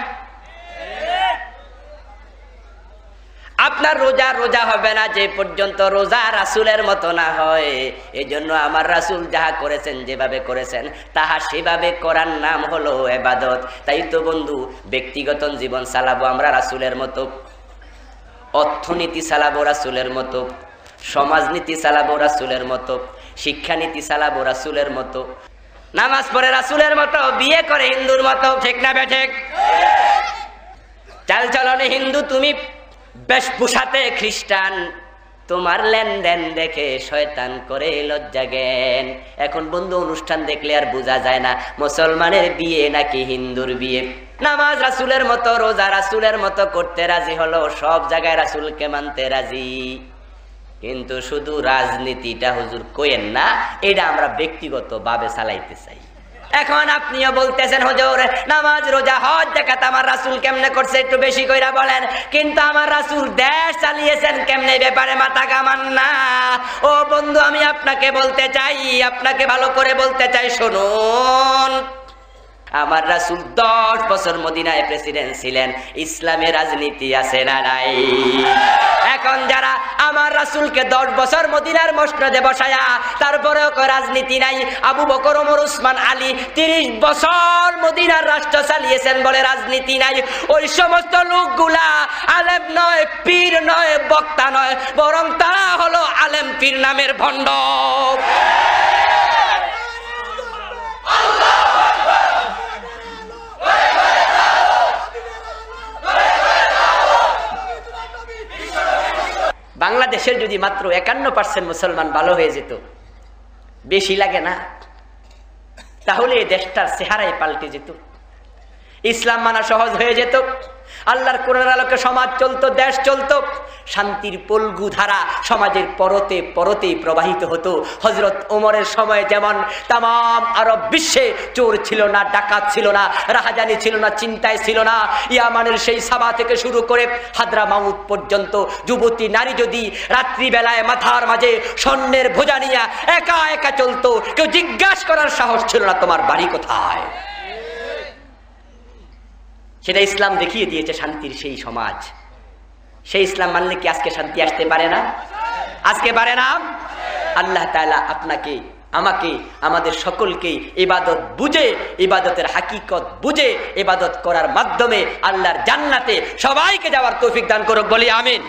আপনার রোজা রোজা হবে না যে পর্যন্ত রোজা রাসূলের মতো না হয়। এজন্য আমার রাসূল যাহা করেছেন, যেভাবে করেছেন, তাহা সেভাবে করার নাম হলো ইবাদত। তাই তো বন্ধু, ব্যক্তিগত জীবন চালাবো আমরা রাসূলের মতো, অর্থনীতি চালাবো রাসূলের মতো, সমাজনীতি চালাবো রাসূলের মতো, শিক্ষানীতি চালাবো রাসূলের মতো, নামাজ পড়ে রাসূলের মতো, বিয়ে করে হিন্দুর মতো, ঠিক না বেঠিক? চাল চলনে হিন্দু তুমি, বেশভূষাতে খ্রিস্টান, তোমার লেনদেন দেখে শয়তান করে লজ্জা জ্ঞান। এখন বন্ধু, অনুষ্ঠান দেখলে আর বোঝা যায় না মুসলমানের বিয়ে নাকি হিন্দুর বিয়ে। নামাজ রাসূলের মতো, রোজা রাসূলের মতো করতে রাজি হলো, সব জায়গায় রাসূলকে মানতে রাজি, কিন্তু শুধু রাজনীতিটা হুজুর কইেন না, এটা আমরা ব্যক্তিগত ভাবে চালাইতে চাই। এখন আপনিও বলতেছেন হুজুর নামাজ রোজা হজ যাকাত আমার রাসূল কেমনে করছে একটু বেশি কইরা বলেন, কিন্তু আমার রাসূল দেশ চালিয়েছেন কেমনে ব্যাপারে মাথা ঘামান না। ও বন্ধু, আমি আপনাকে বলতে চাই, আপনাকে ভালো করে বলতে চাই, শুনুন, আমার রাসূল 10 বছর মদিনায় প্রেসিডেন্ট ছিলেন। ইসলামে রাজনীতি আছে না নাই? এখন যারা আমার রাসূলকে 10 বছর মদিনার মসনদে বসায়া তারপরেও রাজনীতি নাই, আবু বকর, ওমর, উসমান, আলী 30 বছর মদিনার রাষ্ট্র চালিয়েছেন বলে রাজনীতি নাই, ওই সমস্ত লোকগুলা আলেম নয়, পীর নয়, বক্তা নয়, বরং তারা হলো আলেম পীর নামের ভণ্ড। বাংলাদেশের যদি মাত্র 51% মুসলমান ভালো হয়ে যেত, বেশি লাগে না? তাহলে এই দেশটার চেহারাই পাল্টে যেত, ইসলাম মানা সহজ হয়ে যেত, আল্লাহর কোরআনের আলোকে সমাজ চলতো, দেশ চলতো, শান্তির পলগু ধারা সমাজের পরতে পরতেই প্রবাহিত হতো। হযরত ওমরের সময় যেমন তাম আরব বিশ্বে চোর ছিল না, ডাকাত ছিল না, রাহাজানি ছিল না, চিন্তায় ছিল না, ইয়ামানের সেই সাবা থেকে শুরু করে হাদ্রামাউত পর্যন্ত যুবতী নারী যদি রাত্রিবেলায় মাথার মাঝে স্বর্ণের বোঝা নিয়ে একা একা চলতো, কেউ জিজ্ঞাসা করার সাহস ছিল না তোমার বাড়ি কোথায়। সেটা ইসলাম দেখিয়ে দিয়েছে শান্তির সেই সমাজ। সেই ইসলাম মানলে কি আজকে শান্তি আসতে পারে না? আজকে পারে না? আল্লাহ তাআলা আপনাকে, আমাকে, আমাদের সকলকে ইবাদত বুঝে, ইবাদতের হাকিকত বুঝে ইবাদত করার মাধ্যমে আল্লাহর জান্নাতে সবাইকে যাওয়ার তৌফিক দান করুক, বলি আমিন।